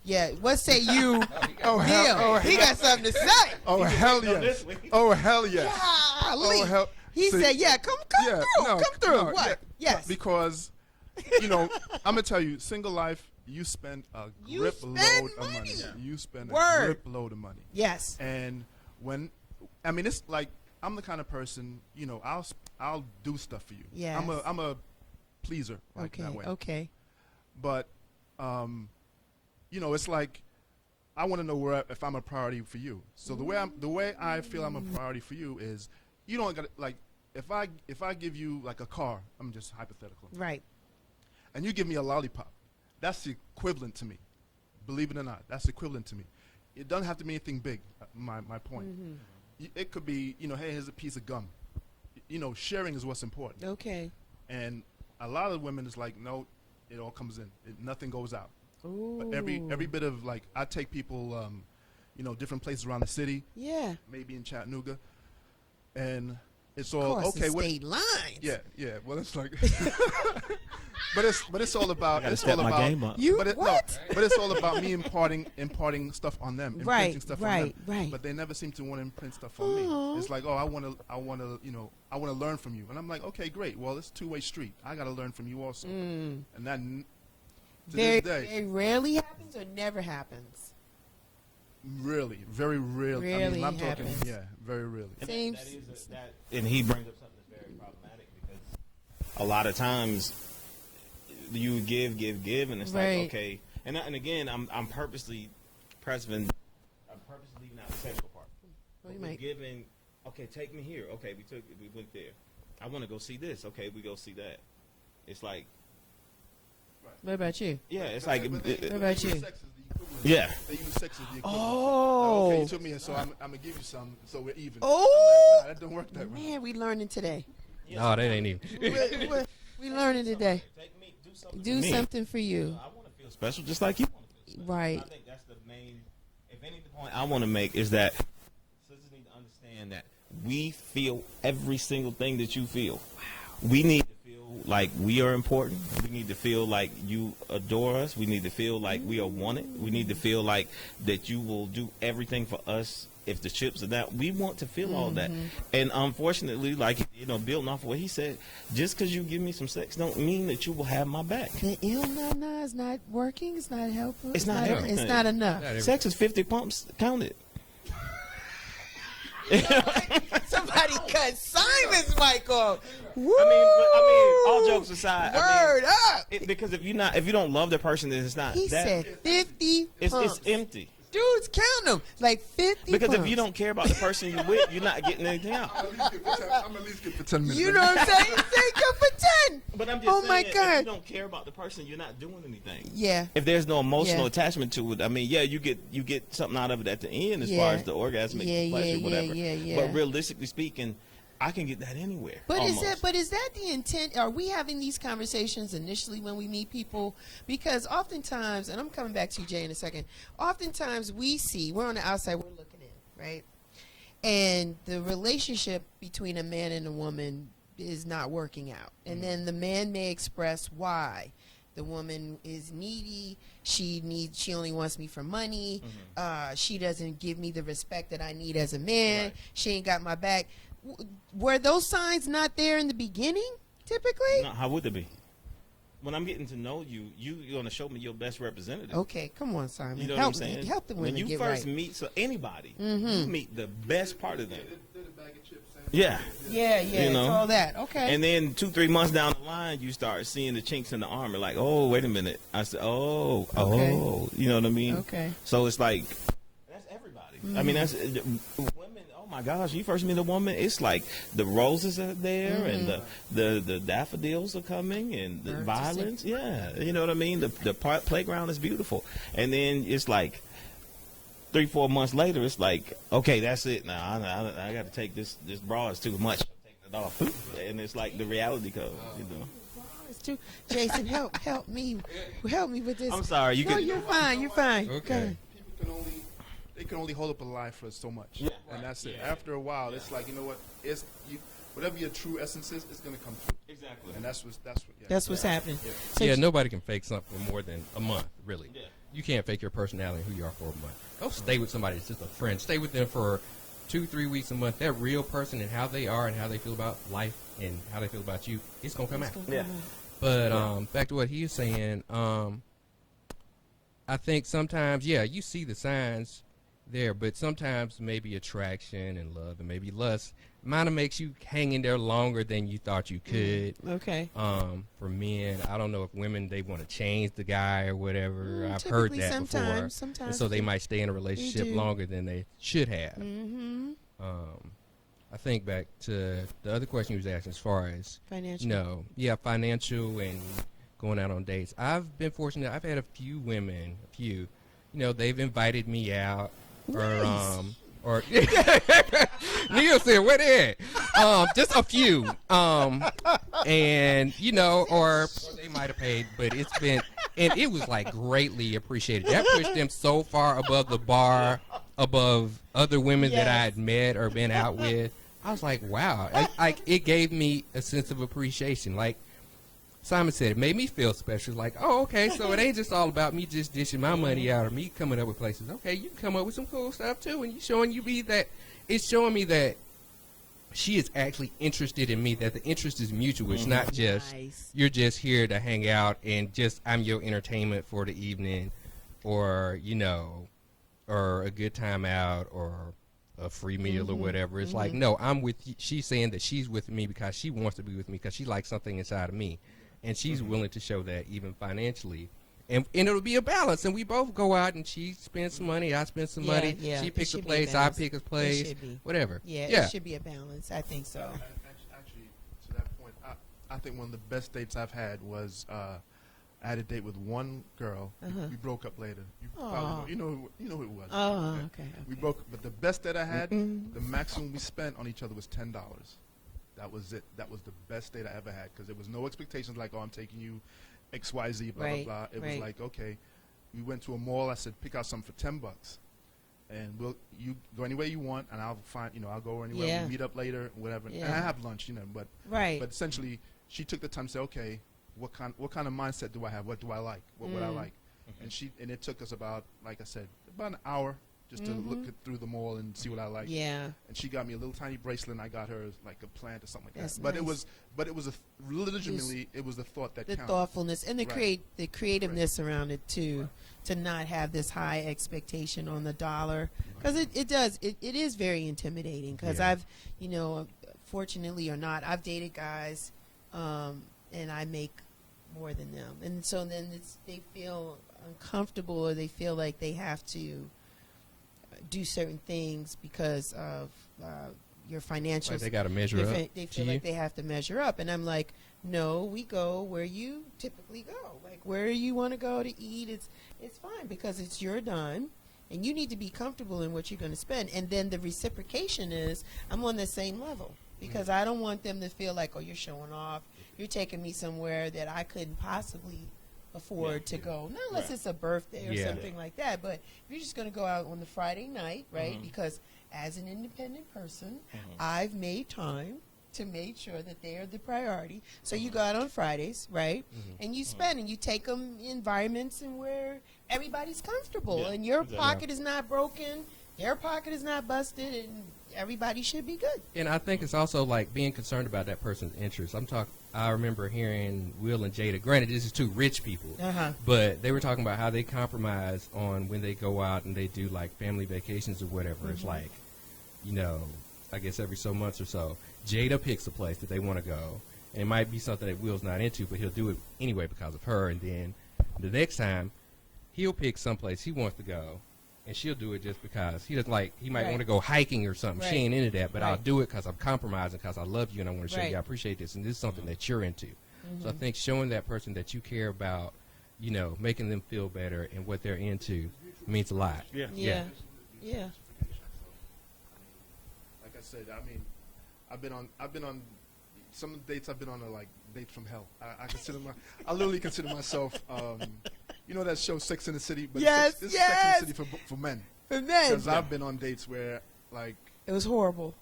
Yeah, what say you? Neil, he got something to say. Oh, hell yes. Oh, hell yes. Golly. Oh, hell. He said, yeah, come through. What? Yeah, yes. Because, I'm going to tell you, single life, you spend a grip load of money. You spend a grip load of money. Yes. And it's like, I'm the kind of person, I'll do stuff for you. Yes. I'm a pleaser, like that way. Okay. But, it's like, I want to know if I'm a priority for you. So the way I feel I'm a priority for you is, you don't got like, if I give you like a car, I'm just hypothetical. Right. And you give me a lollipop, that's the equivalent to me. Believe it or not, that's equivalent to me. It doesn't have to be anything big. My point. Mm-hmm. It could be, hey, here's a piece of gum. Sharing is what's important. Okay. And a lot of women is like, no, it all comes in. Nothing goes out. Ooh. But every bit of like, I take people, different places around the city. Yeah. Maybe in Chattanooga, and it's all okay. State lines. Yeah. Well, it's like, but it's all about. It's all about you. But but it's all about me imparting stuff on them, imprinting stuff on them. Right. But they never seem to want to imprint stuff on me. It's like, oh, I want to learn from you, and I'm like, okay, great. Well, it's a two-way street. I got to learn from you also, and that. Very rarely happens or never happens. Really, very rarely. Rarely I'm happens. talking, very rarely. Same. And he brings up something that's very problematic because a lot of times you give, and it's like, okay. And again, I'm purposely leaving out the sexual part. We're giving, okay, take me here. Okay, we went there. I want to go see this. Okay, we go see that. It's like. What about you? Yeah, it's like. What about you? Yeah. They use sex as the equivalent. Oh. Okay, you took me, so I'm going to give you some, so we're even. Oh. That don't work that way. Man, we learning today. No, that ain't even. we learning today. Do something for you. I want to feel special just like you want to feel special. Right. I think that's the main, if any point I want to make is that sisters need to understand that we feel every single thing that you feel. Wow. We need to feel like we are important. We need to feel like you adore us. We need to feel like we are wanted. We need to feel like that you will do everything for us if the chips are down. We want to feel all that. And unfortunately, like, you know, building off of what he said, just because you give me some sex don't mean that you will have my back. The na is not working. It's not helpful. It's not everything. It's not enough. Sex is 50 pumps counted. Somebody cut Simon's mic off. Woo! I mean, all jokes aside. Word up. Because if you don't love the person, then it's not. He said 50 It's pumps. empty. Dudes, count them. Like 50 Because pumps. if you don't care about the person you're with, you're not getting anything out. I'm at least good for 10 minutes. You know what I'm saying? Say good for 10. But I'm just Oh saying, my if God. you don't care about the person, you're not doing anything. Yeah. If there's no emotional Yeah. attachment to it, I mean, yeah, you get something out of it at the end as Yeah. far as the orgasmic pleasure, whatever. Yeah. But realistically speaking, I can get that anywhere. But almost. is that the intent? Are we having these conversations initially when we meet people? Because oftentimes, and I'm coming back to you, Jay, in a second. Oftentimes we're on the outside, we're looking in, right? And the relationship between a man and a woman is not working out. And then the man may express why. The woman is needy. She only wants me for money. She doesn't give me the respect that I need as a man. Right. She ain't got my back. Were those signs not there in the beginning, typically? No, how would they be? When I'm getting to know you, you're going to show me your best representative. Okay, come on, Simon. You know help what I'm saying? Help the women when you get first right. meet anybody, you meet the best part of them. Yeah, you know? it's all that. Okay. And then 2-3 months down the line, you start seeing the chinks in the armor. Like, oh, wait a minute. I said, oh, you know what I mean? Okay. So it's like, that's everybody. I mean, that's women. Oh my gosh, you first meet a woman, it's like the roses are there and the daffodils are coming and the violets. Yeah, you know what I mean? The playground is beautiful. And then it's like 3-4 months later, it's like, okay, that's it now. I got to take this bra is too much. I'm taking it off. And it's like the reality comes, you know. Jason, help me with this. I'm sorry. You're fine. Okay. People can only hold up a lie for so much, and that's it. After a while, it's like, you know what? Whatever your true essence is, it's gonna come through. Exactly. And that's what's happening. Yeah. So nobody can fake something for more than a month, really. Yeah. You can't fake your personality and who you are for a month. Don't stay with somebody that's just a friend. Stay with them for 2-3 weeks, a month. That real person and how they are and how they feel about life and how they feel about you, it's gonna come out. Yeah. But back to what he was saying, I think sometimes, you see the signs there, but sometimes maybe attraction and love and maybe lust might have makes you hang in there longer than you thought you could. Okay. For men, I don't know if women, they want to change the guy or whatever. I've heard that before. Sometimes. And so they might stay in a relationship longer than they should have. I think back to the other question you was asking as far as Financial. Financial and going out on dates. I've been fortunate. I've had a few women, they've invited me out. Nice. Or Neil said, "What is?" Just a few, and or they might have paid, but it's been, and it was like greatly appreciated. That pushed them so far above the bar, above other women that I had met or been out with. I was like, wow, it gave me a sense of appreciation. Like Simon said, it made me feel special. Like, oh, okay, so it ain't just all about me just dishing my money out or me coming up with places. Okay, you can come up with some cool stuff too, and it's showing me that she is actually interested in me, that the interest is mutual. It's not just you're just here to hang out and just I'm your entertainment for the evening, or or a good time out or a free meal or whatever. It's like, no, I'm with you. She's saying that she's with me because she wants to be with me because she likes something inside of me. And she's willing to show that even financially. And it'll be a balance. And we both go out and she spends some money, I spend some money. Yeah, she picks a should be place, I balance. pick a place, It should be. whatever. Yeah, it should be a balance. I think so. Actually, to that point, I think one of the best dates I've had was I had a date with one girl. We broke up later. You probably know who it was. Oh, okay. We broke up, but the best date I had, the maximum we spent on each other was $10. That was it. That was the best date I ever had because there was no expectations like, oh, I'm taking you XYZ, blah, blah, blah. It was like, okay, we went to a mall. I said, pick out something for $10. And you go anywhere you want, and I'll find, I'll go anywhere. Yeah. We'll meet up later, whatever. Yeah. And I have lunch, but Right. But essentially, she took the time to say, okay, what kind of mindset do I have? What do I like? What would I like? And it took us about, like I said, about an hour just to look through the mall and see what I like. Yeah. And she got me a little tiny bracelet, and I got her like a plant or something like That's that. But nice. it was legitimately it was the thought that The counted. thoughtfulness and the Right. the creativeness around it too, to not have this high expectation on the dollar, because it is very intimidating. Because Yeah. I've, fortunately or not, I've dated guys, and I make more than them, and so then they feel uncomfortable, or they feel like they have to do certain things because of your financial. Like they got to measure up. They to feel you. like they have to measure up, and I'm like, no, we go where you typically go. Like where you want to go to eat, it's fine because it's your dime, and you need to be comfortable in what you're going to spend. And then the reciprocation is, I'm on the same level because I don't want them to feel like, oh, you're showing off. You're taking me somewhere that I couldn't possibly afford to go, not unless it's a birthday or Yeah. something like that. But if you're just going to go out on the Friday night, right? Because as an independent person, I've made time to make sure that they are the priority. So you go out on Fridays, right? And you spend, and you take them environments and where everybody's comfortable, Yeah, and your exactly. pocket is not broken, their pocket is not busted, and everybody should be good. And I think it's also like being concerned about that person's interests. I remember hearing Will and Jada. Granted, this is two rich people, but they were talking about how they compromise on when they go out and they do like family vacations or whatever. It's like, I guess every so months or so, Jada picks a place that they want to go, and it might be something that Will's not into, but he'll do it anyway because of her. And then the next time, he'll pick someplace he wants to go, and she'll do it just because he doesn't like. He might want to go hiking or something. She ain't into that, but I'll do it because I'm compromising because I love you and I want to show you I appreciate this, and this is something that you're into. So I think showing that person that you care about, making them feel better and what they're into means a lot. Yeah. Yeah. Like I said, I mean, I've been on some of the dates I've been on are like dates from hell. I literally consider myself, that show Sex in the City, but Yes, this yes. is Sex in the City for men. For men, Because I've been on dates where like it was horrible.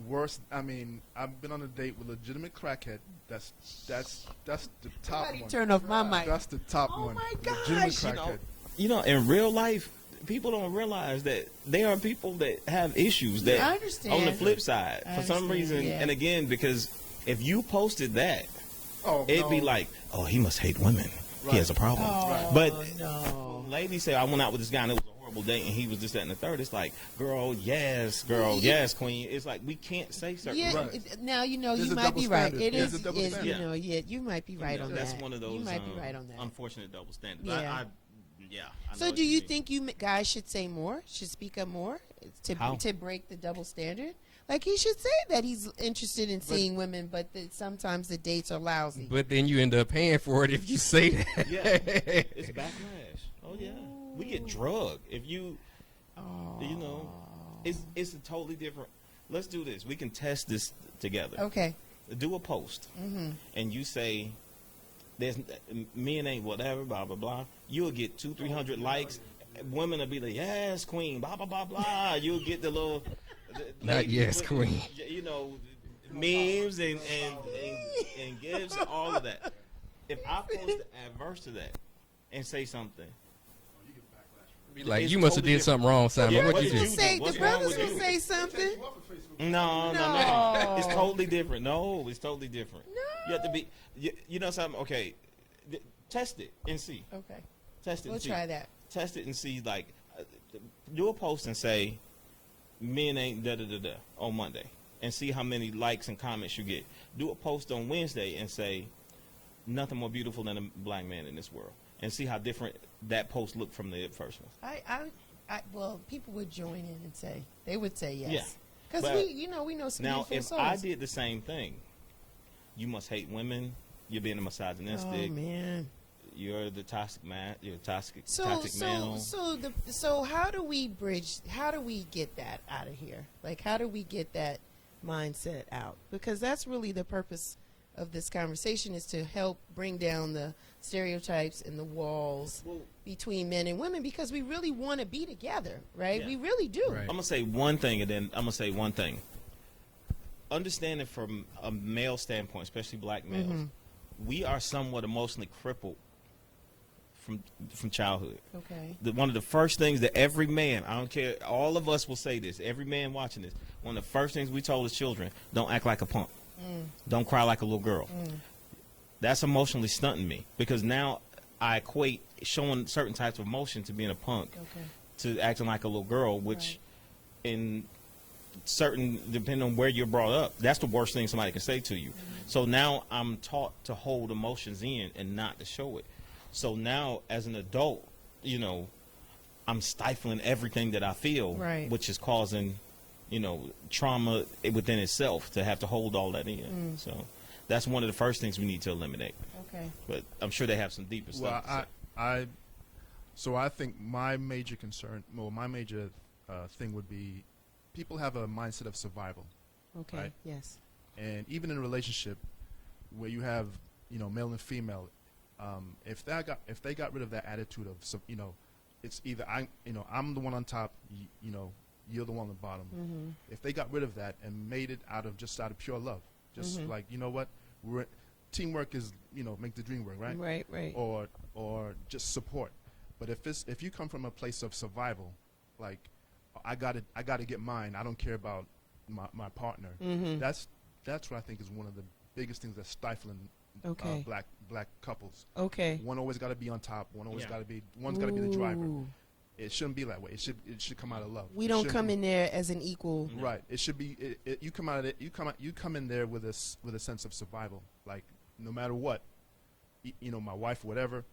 worse. I mean, I've been on a date with a legitimate crackhead. That's the top Somebody one. turn off my mic. That's the top Oh one. my Legitimate gosh. crackhead. In real life, people don't realize that there are people that have issues. That I understand. On the flip side, I for some understand, reason, yeah. and again, because if you posted that, it'd be no. like, oh, he must hate women. Right. He has a problem. Oh, But no. ladies say, I went out with this guy and it was a horrible date and he was this, that, and the third. It's like, girl, yes, queen. It's like, we can't say certain Yeah, Right. now There's you a might double be right. standard. It There's is, a double standard. you might be right on that's that. one of those You might be right on that. unfortunate double standards. Yeah. I So, know do what you mean. think guys should say more? Should speak up more How? to break the double standard? Like he should say that he's interested in seeing women, but that sometimes the dates are lousy. But then you end up paying for it if you say that. Yeah, it's backlash. Oh yeah, we get drugged if you, it's a totally different. Let's do this. We can test this together. Okay. Do a post, and you say, "There's men ain't whatever." Blah blah blah. You'll get 200-300 likes. Women will be like, "Yes, queen." Blah blah blah blah. You'll get the little. Not yes, queen. Memes and gifts, all of that. If I post adverse to that and say something, Be like, It's you must have totally did something wrong, Simon. Yeah, What what you did do? you Say, What's the wrong brothers with will you? say something. no. It's totally different. No, it's totally different. No. You have to be. You know something? Okay, test it and see. Okay. Test it. We'll and see. try that. Test it and see. Like, do a post and say, "Men ain't da da da da" on Monday, and see how many likes and comments you get. Do a post on Wednesday and say, "Nothing more beautiful than a black man in this world," and see how different that post looked from the first one. Well, people would join in and say they would say yes. Yeah. Because But we know some Now, beautiful if souls. I did the same thing, you must hate women. You're being a misogynistic. Oh man. You're the toxic man. You're a toxic So male. so how do we bridge? How do we get that out of here? Like, how do we get that mindset out? Because that's really the purpose of this conversation, is to help bring down the stereotypes and the walls Well, between men and women, because we really want to be together, right? Yeah. We really do. Right. I'm gonna say one thing, and then I'm gonna say one thing. understanding from a male standpoint, especially black males, we are somewhat emotionally crippled from childhood. Okay. One of the first things that every man, I don't care, all of us will say this, every man watching this, one of the first things we told as children, don't act like a punk. Don't cry like a little girl. That's emotionally stunting me, because now I equate showing certain types of emotion to being a punk, to acting like a little girl, which in certain, depending on where you're brought up, that's the worst thing somebody can say to you. So now I'm taught to hold emotions in and not to show it. So now as an adult, you know, I'm stifling everything that I feel, which is causing, you know, trauma within itself to have to hold all that in. So that's one of the first things we need to eliminate. Okay. But I'm sure they have some deeper stuff. So I think my major concern, well, my major thing would be, people have a mindset of survival. Okay. Right? Yes. And even in a relationship where you have, you know, male and female, if they got rid of that attitude of, you know, it's either I'm the one on top, you know, you're the one on the bottom. If they got rid of that and made it out of pure love, just like, you know what, teamwork is, you know, make the dream work, right? Right. Or just support. But if you come from a place of survival, like, I gotta get mine, I don't care about my partner. That's what I think is one of the biggest things that's stifling black couples. Okay. One always got to be on top. One's got to be the driver. It shouldn't be that way. It should come out of love. We don't come in there as an equal. Right. It should be. You come out of it. You come in there with a sense of survival. Like, no matter what, you know, my wife, whatever,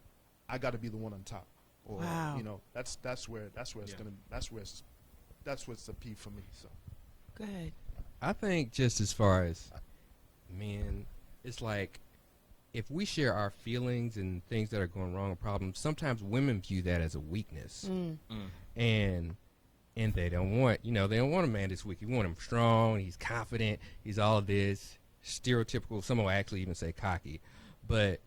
I got to be the one on top. Or, wow. You know, that's where it's gonna. That's what's the P for me. So. Go ahead. I think just as far as men, it's like, if we share our feelings and things that are going wrong or problems, sometimes women view that as a weakness. And they don't want, you know, they don't want a man that's weak. You want him strong, he's confident, he's all of this, stereotypical, some will actually even say cocky. But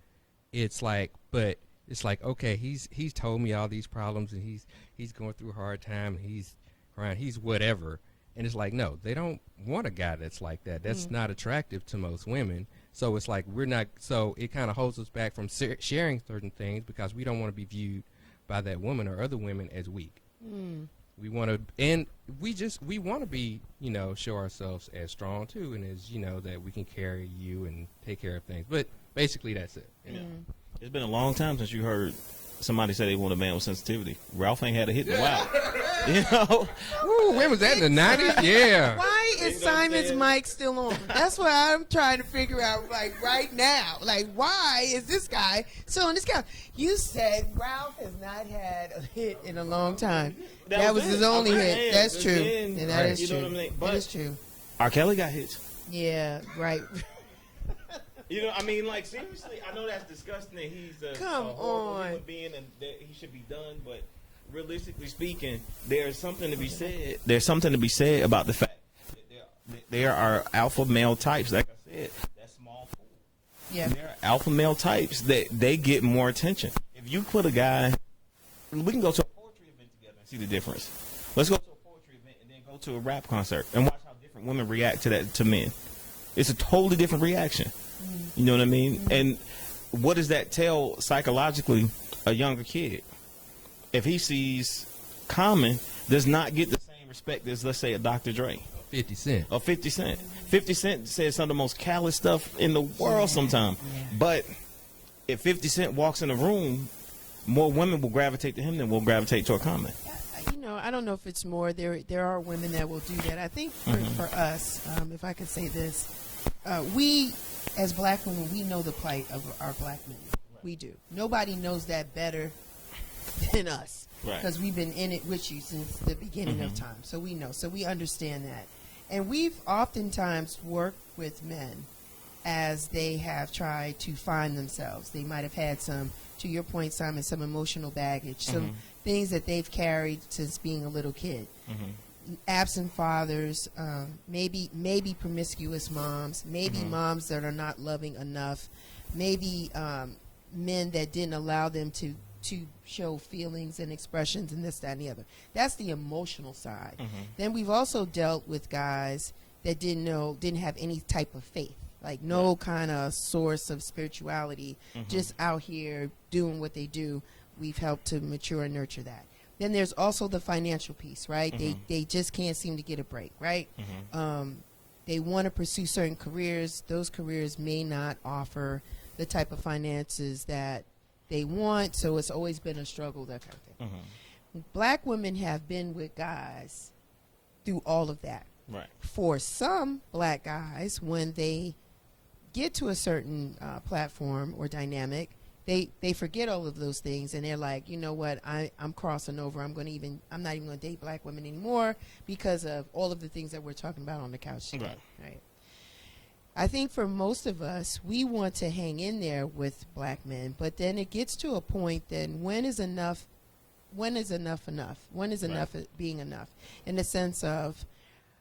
it's like, okay, he's told me all these problems, and he's going through a hard time, and he's crying, he's whatever. And it's like, no, they don't want a guy that's like that. That's not attractive to most women. So it's like, so it kind of holds us back from sharing certain things, because we don't want to be viewed by that woman or other women as weak. We want to, and we want to be, you know, show ourselves as strong too, and as, you know, that we can carry you and take care of things. But basically, that's it. Yeah. It's been a long time since you heard somebody say they want a man with sensitivity. Ralph ain't had a hit in a while. You know? Ooh, when was that, in the 90s? Yeah. Why is Simon's mic still on? That's what I'm trying to figure out, like, right now. Like, why is this guy still on this couch? You said Ralph has not had a hit in a long time. That was his only hit. That's true. And that is true. That is true. R. Kelly got hits. Yeah, right. You know, I mean, like, seriously, I know that's disgusting that he's a horrible human being and that he should be done, but realistically speaking, there's something to be said. There's something to be said about the fact that there are alpha male types, like I said, that small pool. Yeah. There are alpha male types that they get more attention. If you put a guy, we can go to a poetry event together and see the difference. Let's go to a poetry event and then go to a rap concert and watch how different women react to that, to men. It's a totally different reaction. You know what I mean? And what does that tell psychologically a younger kid? If he sees Common does not get the same respect as, let's say, a Dr. Dre. 50 Cent. Or 50 Cent. 50 Cent says some of the most callous stuff in the world sometimes. But if 50 Cent walks in a room, more women will gravitate to him than will gravitate to a Common. You know, I don't know if it's more. There are women that will do that. I think for us, if I could say this, we, as black women, we know the plight of our black men. We do. Nobody knows that better than us, because we've been in it with you since the beginning of time. So we know. So we understand that. And we've oftentimes worked with men as they have tried to find themselves. They might have had some, to your point, Simon, some emotional baggage, some things that they've carried since being a little kid. Absent fathers, maybe promiscuous moms, maybe moms that are not loving enough, maybe men that didn't allow them to show feelings and expressions and this, that, and the other. That's the emotional side. Then we've also dealt with guys that didn't have any type of faith, like no kind of source of spirituality, just out here doing what they do. We've helped to mature and nurture that. Then there's also the financial piece, right? They just can't seem to get a break, right? They want to pursue certain careers. Those careers may not offer the type of finances that they want, so it's always been a struggle, that kind of thing. Black women have been with guys through all of that. Right. For some black guys, when they get to a certain platform or dynamic, they forget all of those things, and they're like, you know what, I'm crossing over. I'm not even going to date black women anymore because of all of the things that we're talking about on the couch today. Right. I think for most of us, we want to hang in there with black men, but then it gets to a point then when is enough enough? When is enough being enough? In the sense of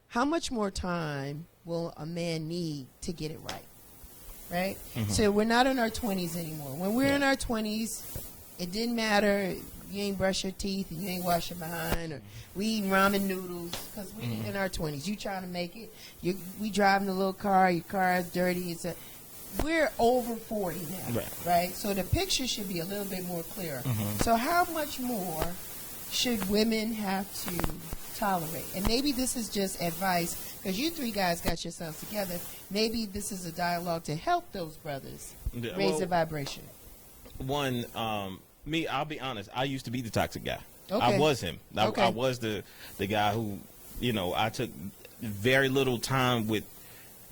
how much more time will a man need to get it right? Right? So we're not in our 20s anymore. When we're in our 20s, it didn't matter. You ain't brush your teeth and you ain't wash your behind, or we eating ramen noodles because we in our 20s. You trying to make it. We driving a little car. Your car is dirty. We're over 40 now, right? So the picture should be a little bit more clear. So how much more should women have to tolerate? And maybe this is just advice, because you three guys got yourselves together. Maybe this is a dialogue to help those brothers raise the vibration. One, me, I'll be honest. I used to be the toxic guy. Okay. I was him. I was the guy who, I took very little time with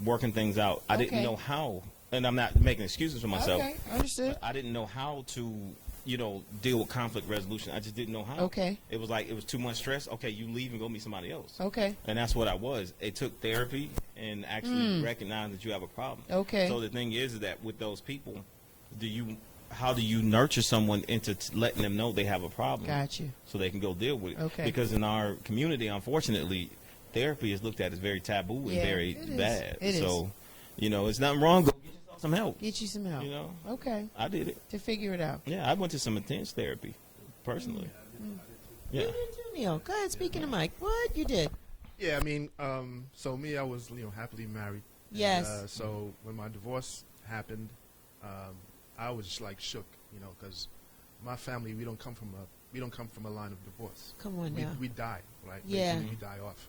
working things out. I didn't know how, and I'm not making excuses for myself. Okay, understood. I didn't know how to, deal with conflict resolution. I just didn't know how. Okay. It was like, it was too much stress. Okay, you leave and go meet somebody else. Okay. And that's what I was. It took therapy and actually recognize that you have a problem. Okay. So the thing is that with those people, how do you nurture someone into letting them know they have a problem? Got you. So they can go deal with it. Okay. Because in our community, unfortunately, therapy is looked at as very taboo and very bad. So, it's nothing wrong. Go get yourself some help. Get you some help. Okay. I did it. To figure it out. Yeah, I went to some intense therapy, personally. Yeah. You did too, Neil. Go ahead, speaking of Mike. What? You did? Yeah, I mean, so me, I was, happily married. Yes. And, so when my divorce happened, I was just like shook, because my family, we don't come from a line of divorce. Come on now. We die, right? Yeah. Basically, we die off.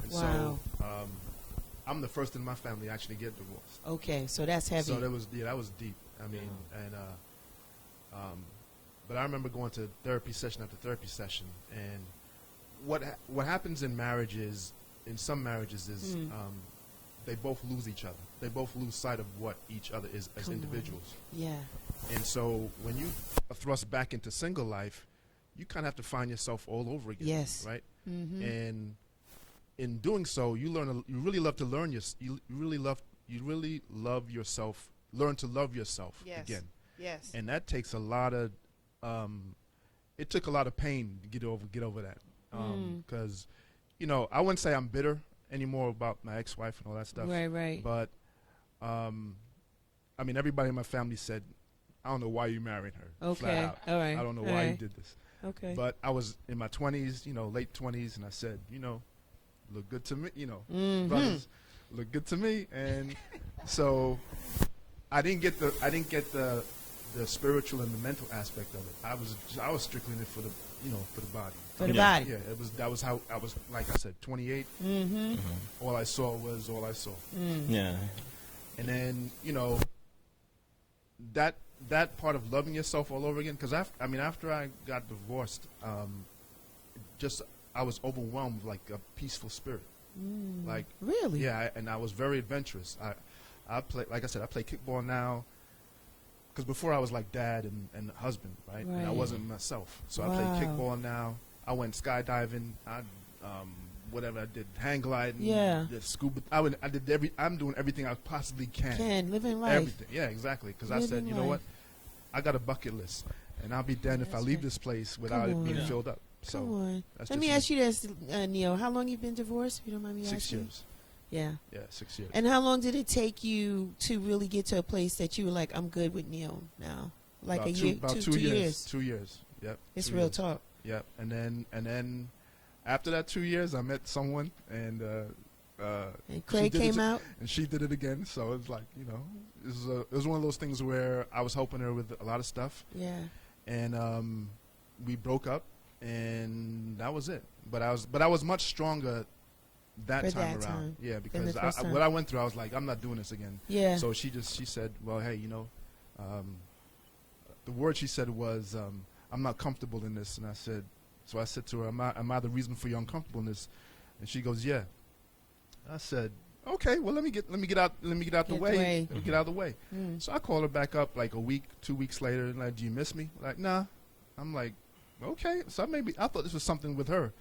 And wow. So I'm the first in my family to actually get divorced. Okay, so that's heavy. So that was deep. I mean, and but I remember going to therapy session after therapy session, and what happens in marriages, in some marriages, is they both lose each other. They both lose sight of what each other is as individuals. Yeah. And so when you are thrust back into single life, you kind of have to find yourself all over again. Yes. Right. And in doing so, you really love to learn you really love yourself. Learn to love yourself again. Yes. And that takes a lot of it took a lot of pain to get over that. Because I wouldn't say I'm bitter anymore about my ex-wife and all that stuff. Right. But I mean, everybody in my family said, I don't know why you married her. Okay. Flat out. All right. I don't know why you did this. Okay. But I was in my 20s, late 20s, and I said, look good to me, brothers, look good to me. And so I didn't get the spiritual and the mental aspect of it. I was strictly in it for the body. For the body. Yeah, that was how I was. Like I said, 28. All I saw was all I saw. Yeah. And then that part of loving yourself all over again. Because after I got divorced, I was overwhelmed with like a peaceful spirit. Like really? Yeah, and I was very adventurous. I play, like I said, I play kickball now. Because before I was like dad and husband, right? And I wasn't myself. So I play kickball now. I went skydiving. Whatever I did, hang gliding. Yeah. Did scuba. I'm doing everything I possibly can. Living life. Everything. Yeah, exactly. Because I said, you know what? I got a bucket list, and I'll be damned if I leave this place without it being filled up. So Come on. that's Let me ask you this, Neil. How long you been divorced? If you don't mind me asking. 6 years. Yeah. Yeah, 6 years. And how long did it take you to really get to a place that you were like, I'm good with Neil now? Like about a year, about 2 years. 2 years. Yep. It's 2 real years. talk. Yep. And then after that 2 years, I met someone, and And Craig came out, and she did it again. So it's like, you know, it was one of those things where I was helping her with a lot of stuff. Yeah. And we broke up, and that was it. But I was much stronger that time around. Yeah, because what I went through, I was like, I'm not doing this again. Yeah. So she said, well, hey, you know, the word she said was, I'm not comfortable in this. And I said to her, am I the reason for your uncomfortableness? And she goes, yeah. I said, okay, well, let me get out the way. Let me get out of the way. So I called her back up like a week, 2 weeks later, and like, do you miss me? Like, nah. I'm like, okay. So I thought this was something with her.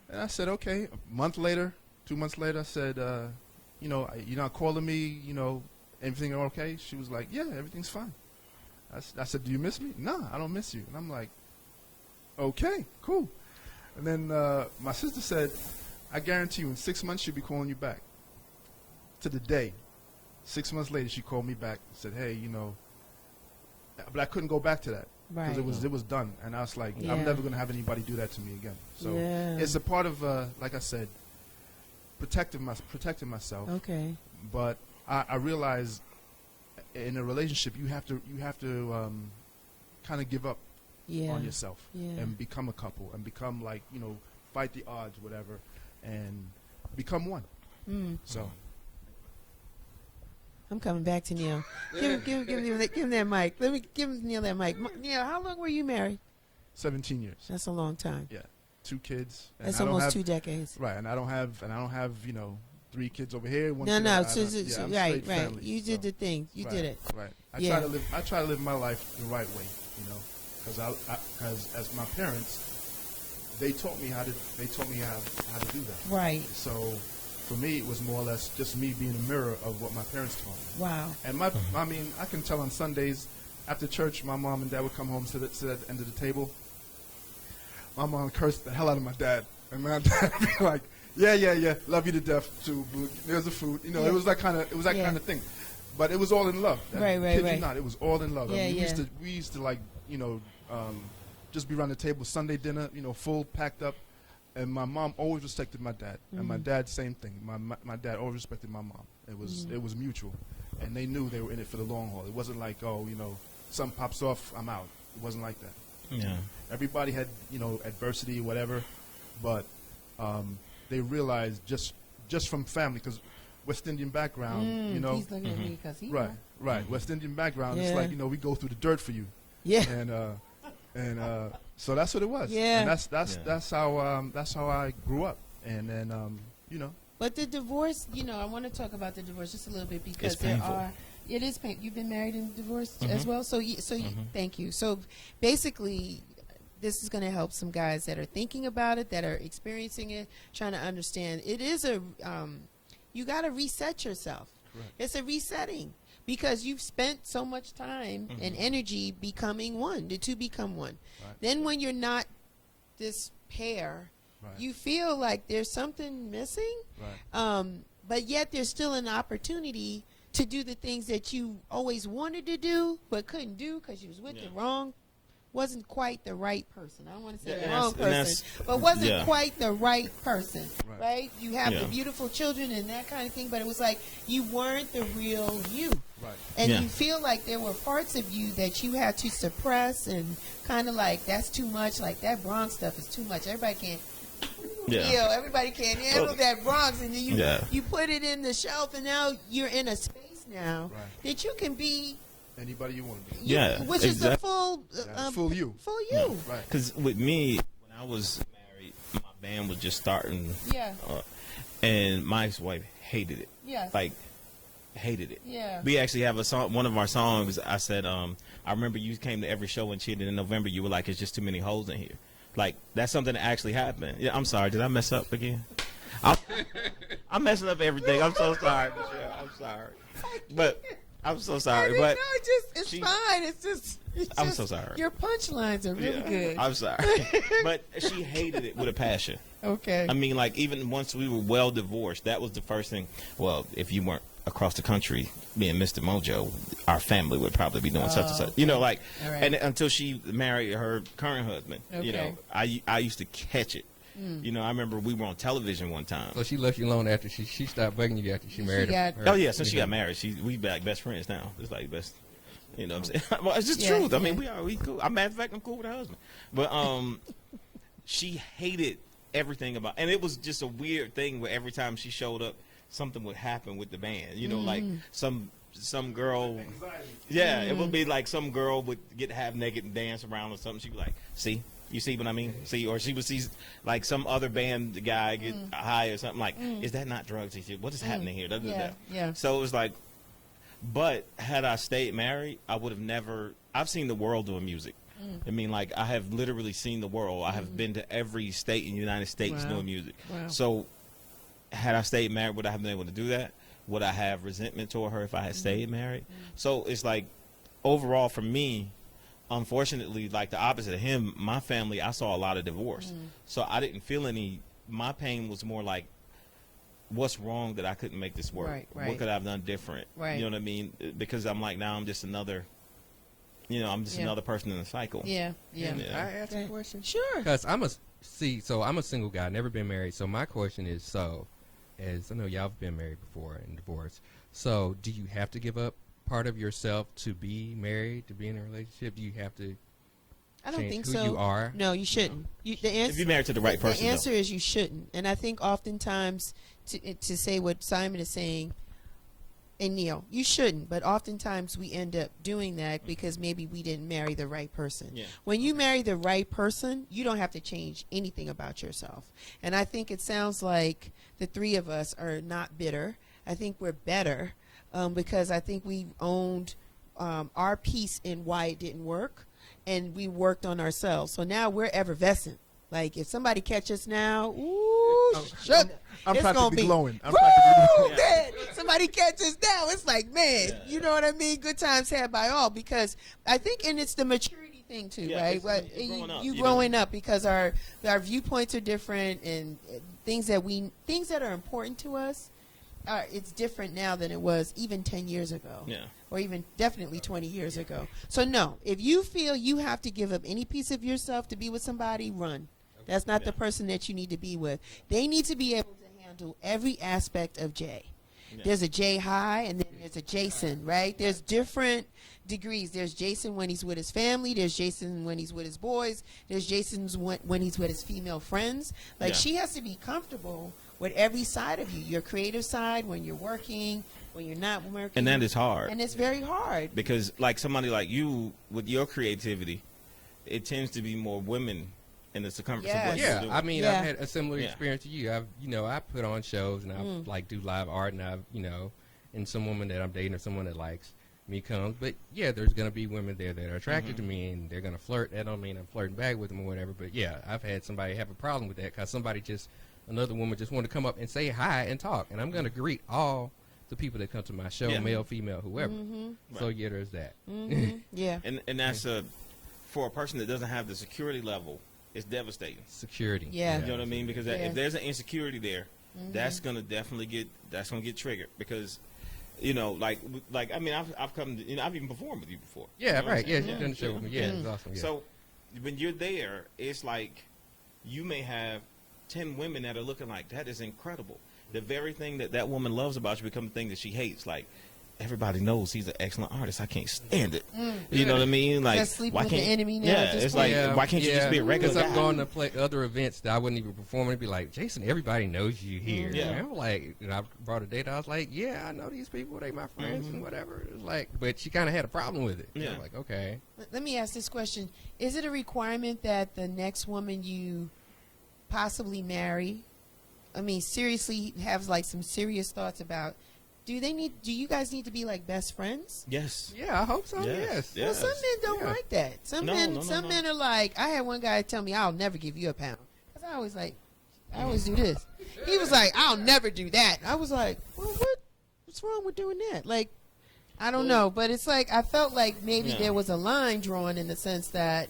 And I said, okay. A month later, 2 months later, I said, you know, you're not calling me, you know, everything okay? She was like, yeah, everything's fine. I said, do you miss me? Nah, I don't miss you. And I'm like, okay, cool. And then my sister said, I guarantee you in 6 months she'll be calling you back. To the day. 6 months later, she called me back and said, hey, you know, but I couldn't go back to that. Because it was done. And I was like, I'm never going to have anybody do that to me again. So it's a part of, like I said, protecting myself. Okay. But I realized in a relationship, you have to kind of give up on yourself and become a couple and become like, you know, fight the odds, whatever, and become one. So I'm coming back to Neil. Give him that mic. Let me give Neil that mic. Neil, how long were you married? 17 years. That's a long time. Yeah, 2 kids. And that's almost 2 decades. Right, and I don't have you know 3 kids over here. One no, kid right. Family, you did the thing. You did it. Right. I try to live my life the right way, you know, because as my parents, they taught me how to do that. Right. So for me, it was more or less just me being a mirror of what my parents taught me. Wow. And I mean, I can tell on Sundays after church, my mom and dad would come home, sit at the end of the table. My mom cursed the hell out of my dad, and my dad would be like, yeah, love you to death too. There's the food, you know. It was that kind of thing, but it was all in love. Right. Kid you not, it was all in love. I mean, we used to like, you know, just be around the table, Sunday dinner, you know, full packed up. And my mom always respected my dad, and my dad same thing. My dad always respected my mom. It was mutual, and they knew they were in it for the long haul. It wasn't like, oh, you know, something pops off, I'm out. It wasn't like that. Yeah. Everybody had, you know, adversity, whatever, but they realized just from family, because West Indian background, you know. He's looking at me because he right. West Indian background. It's like, you know, we go through the dirt for you. Yeah. And so that's what it was. Yeah. And that's how I grew up. And then you know. But the divorce, you know, I want to talk about the divorce just a little bit because it is painful. You've been married and divorced as well. So thank you. So basically, this is going to help some guys that are thinking about it, that are experiencing it, trying to understand. It is you got to reset yourself. Correct. It's a resetting. Because you've spent so much time and energy becoming one, the two become one. Right. Then when you're not this pair, you feel like there's something missing. Right. But yet there's still an opportunity to do the things that you always wanted to do but couldn't do because you was with the wrong. Wasn't quite the right person. I don't want to say the wrong person, but wasn't quite the right person, right? You have the beautiful children and that kind of thing, but it was like you weren't the real you. Right. And you feel like there were parts of you that you had to suppress and kind of like, that's too much, like that Bronx stuff is too much. Everybody can't everybody can't handle that Bronx, and then you put it in the shelf, and now you're in a space now that you can be anybody you want to be. Yeah, which is the full you. Full you. Right. Because with me, when I was married, my band was just starting. Yeah. And my ex-wife hated it. Yeah. Like, hated it. Yeah. We actually have a song. One of our songs. I said, I remember you came to every show and cheated in November. You were like, it's just too many holes in here. Like, that's something that actually happened. Yeah. I'm sorry. Did I mess up again? I'm messing up everything. I'm so sorry, Michelle. I'm sorry. But. I'm so sorry, but it's fine. It's just I'm so sorry. Your punchlines are really good. I'm sorry, but she hated it with a passion. Okay. I mean, like even once we were well divorced, that was the first thing. Well, if you weren't across the country being Mr. Mojo, our family would probably be doing such and such. Okay. You know, like, and until she married her current husband, you know, I used to catch it. You know, I remember we were on television one time. So she left you alone after she stopped bugging you after she married her. Oh yeah, since she got married, we like best friends now. It's like best, you know what I'm saying? Well, it's just truth. I mean, we cool. Matter of fact, I'm cool with her husband. But she hated everything about, and it was just a weird thing where every time she showed up, something would happen with the band. You know, like some girl. Yeah, it would be like some girl would get half naked and dance around or something. She'd be like, "See, you see what I mean? See," or she would see like some other band guy get high or something. Like, is that not drugs? What is happening here? Yeah. So it was like, but had I stayed married, I would have never. I've seen the world doing music. I mean, like, I have literally seen the world. I have been to every state in the United States doing music. Wow. So had I stayed married, would I have been able to do that? Would I have resentment toward her if I had stayed married? So it's like, overall for me, unfortunately, like the opposite of him, my family, I saw a lot of divorce. So I didn't feel any, my pain was more like, what's wrong that I couldn't make this work? Right. What could I have done different? Right. You know what I mean? Because I'm like, now I'm just another, you know, I'm just another person in the cycle. Yeah. Can I ask a question? Sure. Because I'm a single guy, never been married. So my question is, as I know y'all have been married before and divorced, so do you have to give up part of yourself to be married, to be in a relationship? Do you have to I don't think who so. you are? No, you shouldn't. The answer, If you're married to the right person, the answer is you shouldn't. And I think oftentimes, to say what Simon is saying, and Neil, you shouldn't, but oftentimes we end up doing that because maybe we didn't marry the right person. Yeah. When you marry the right person, you don't have to change anything about yourself. And I think it sounds like the three of us are not bitter. I think we're better because I think we owned our piece in why it didn't work, and we worked on ourselves. So now we're effervescent. Like, if somebody catches now, ooh, I'm it's trying gonna to be be glowing. woo, man. Somebody catches now, it's like, man, you know what I mean? Good times had by all, because I think, and it's the maturity thing too, right? It's growing up, you growing up, because our viewpoints are different, and things that are important to us, it's different now than it was even 10 years ago. Yeah. Or even definitely 20 years ago. So no, if you feel you have to give up any piece of yourself to be with somebody, run. That's not the person that you need to be with. They need to be able to handle every aspect of Jay. Yeah. There's a JHigh, and then there's a Jason, right? There's different degrees. There's Jason when he's with his family. There's Jason when he's with his boys. There's Jason when he's with his female friends. Like, she has to be comfortable with every side of you. Your creative side, when you're working, when you're not working. And that is hard. And it's very hard. Because, like, somebody like you, with your creativity, it tends to be more women in the circumference of what you're doing. I mean, I've had a similar experience to you. I put on shows, and I like do live art, and and some woman that I'm dating or someone that likes me comes. But yeah, there's gonna be women there that are attracted to me, and they're gonna flirt. That don't mean I'm flirting back with them or whatever. But yeah, I've had somebody have a problem with that because another woman just wanted to come up and say hi and talk, and I'm gonna greet all the people that come to my show, male, female, whoever. So yeah, there's that. Yeah. And that's for a person that doesn't have the security level, it's devastating. Security. Yeah. You know what I mean? Because if there's an insecurity there, that's gonna definitely get triggered. Because, like I mean, I've come to, I've even performed with you before. Yeah, you know right. Yeah, you've done the show with me. Yeah, it's awesome. Yeah. So when you're there, it's like you may have 10 women that are looking like, that is incredible. The very thing that woman loves about you become the thing that she hates. Like, everybody knows he's an excellent artist. I can't stand it. You know what I mean? Like, why can't the enemy now? Yeah, it's like, why can't you just be a regular guy? Because I've gone to play other events that I wouldn't even perform and be like, Jason, everybody knows you here. And I'm like, I brought a date. I was like, yeah, I know these people. They my friends and whatever. It's like, but she kind of had a problem with it. Yeah. I'm like, okay. Let me ask this question: is it a requirement that the next woman you possibly marry, I mean, seriously, have like some serious thoughts about? Do you guys need to be like best friends? Yes. Yeah, I hope so. Yes. Well, some men don't like that. Some men are like, I had one guy tell me, I'll never give you a pound. Because I always do this. He was like, I'll never do that. I was like, well, what's wrong with doing that? Like, I don't know. But it's like, I felt like maybe there was a line drawn in the sense that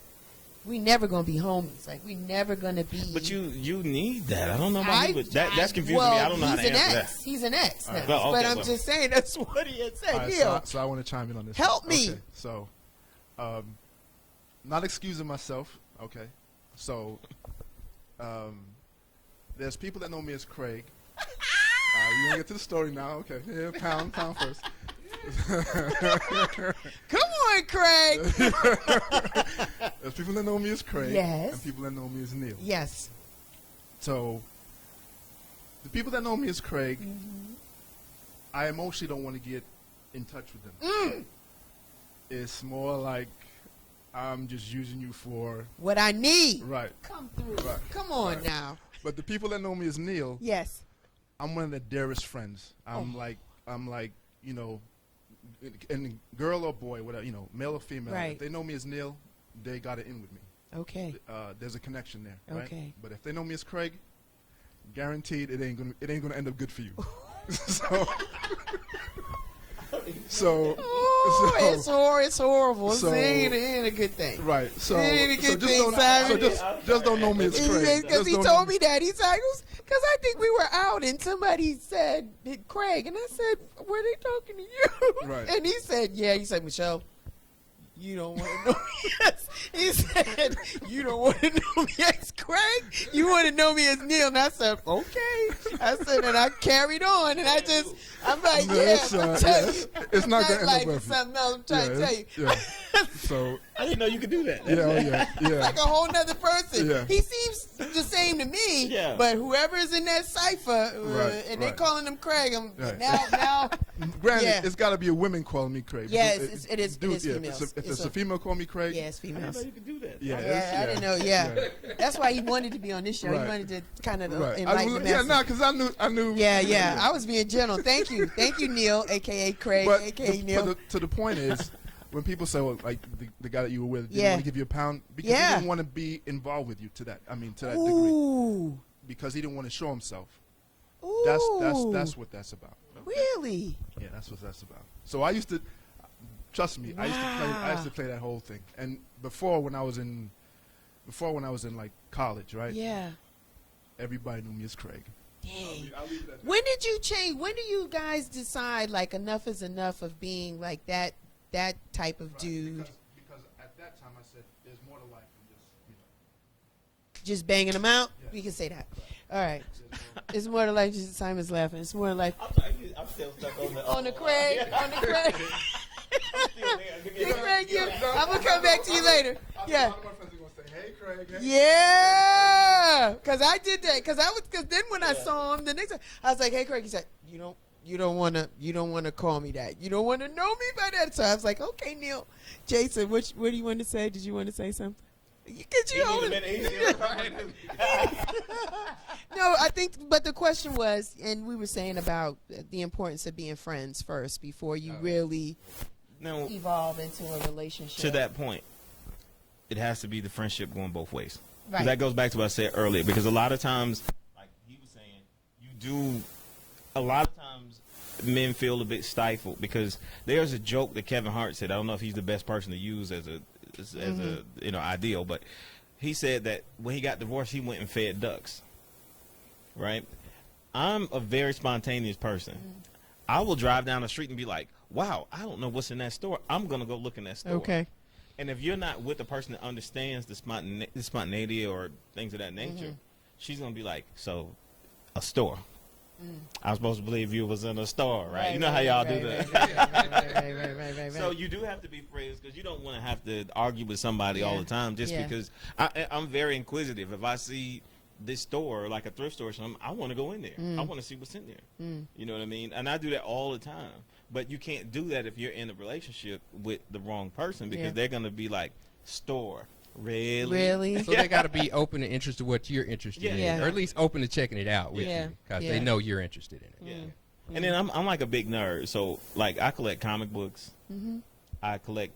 we never gonna be homies. Like, we never gonna be. But you need that. I don't know about you, but that's confusing me. I don't know how to answer that. He's an ex. Right. But I'm just saying that's what he had said. Right, so I want to chime in on this. Help me. Okay, so, not excusing myself. Okay, so, there's people that know me as Craig. You gonna get to the story now? Okay, yeah, pound first. Come on, Craig. There's people that know me as Craig, Yes. and people that know me as Neil. Yes. So, the people that know me as Craig, I emotionally don't want to get in touch with them. It's more like I'm just using you for What I need. right. Come through. Right. Come on now. But the people that know me as Neil, Yes. I'm one of their dearest friends. I'm like, you know, and girl or boy, whatever, you know, male or female. Right. If they know me as Neil, they got it in with me. Okay. There's a connection there. Right? Okay. But if they know me as Craig, guaranteed it ain't gonna end up good for you. so, it's horrible. So- it ain't a good thing. right. So, It ain't a good thing, don't, Simon. just don't know me as Craig. Because he Just don't told know- me that. He's like, because I think we were out and somebody said Craig, and I said, were they talking to you? Right. And he said, yeah. He said, Michelle, you don't want to know me as, he said, you don't want to know me as Craig. You want to know me as Neil. And I said, okay. I said, and I carried on, and I'm like, No, yeah, it's, I'm telling it's- you. it's not gonna end up like well for you. something else I'm trying to tell you. Yeah. So, I didn't know you could do that. yeah. Like a whole nother person. Yeah. He seems the same to me, Yeah. but whoever's in that cipher, Right, and they right. calling him Craig, Right. now, Granted, Yeah. it's got to be a woman calling me Craig. Yeah, Because it is yeah, females. If It's it's a female calling me Craig, yes, I didn't know females. you could do that. yeah, Yeah, I didn't know. Yeah. That's why he wanted to be on this show. Right. He wanted to kind of right. enlighten the Yeah, masses. no, because I knew. Yeah. I was being gentle. Thank you, Neil, aka Craig, But aka Neil. to the point is, when people say, well, like the guy that you were with didn't Yeah. want to give you a pound because Yeah. he didn't want to be involved with you to that degree, Ooh, because he didn't want to show himself. ooh. That's what that's about. Really. Yeah, that's what that's about. So I used to, trust me, I used to play that whole thing. And before when I was in like college, right? Yeah. Everybody knew me as Craig. Dang. I'll leave it at that. When did you change? When do you guys decide like enough is enough of being like that type of dude? Because at that time I said there's more to life than just, Just banging them out? Yeah. We can say that. All right. It's more to life. Just Simon's laughing. It's more to life. I'm still stuck on the On the Craig. On the Craig. Yeah, Craig, I'm gonna come back to you later. Yeah. A lot of my friends are going to say, hey, Craig. Hey. Yeah. Cause I did that. Cause then when I saw him the next time, I was like, hey, Craig. He said, you don't want to call me that. You don't want to know me by that. So I was like, okay, Neil. Jason, what do you want to say? Did you want to say something? Could you hold it? No, I think, but the question was, and we were saying about the importance of being friends first before you really Now, evolve into a relationship. to that point, it has to be the friendship going both ways. 'Cause Right. That goes back to what I said earlier, because a lot of times, like he was saying, a lot of times men feel a bit stifled because there's a joke that Kevin Hart said. I don't know if he's the best person to use as a ideal, but he said that when he got divorced, he went and fed ducks. Right? I'm a very spontaneous person. I will drive down the street and be like, wow, I don't know what's in that store. I'm going to go look in that store. Okay. And if you're not with a person that understands the spontaneity or things of that nature, she's going to be like, so, a store. I was supposed to believe you was in a store, right? You know how y'all do that. Right. So you do have to be friends because you don't want to have to argue with somebody all the time just because I'm very inquisitive. If I see this store, like a thrift store or something, I want to go in there. I want to see what's in there. You know what I mean? And I do that all the time. But you can't do that if you're in a relationship with the wrong person because they're going to be like, store. Really? So they got to be open and interested in what you're interested in, Yeah. or at least open to checking it out with you, because they know you're interested in it. Yeah. And then I'm like a big nerd, so like I collect comic books. I collect,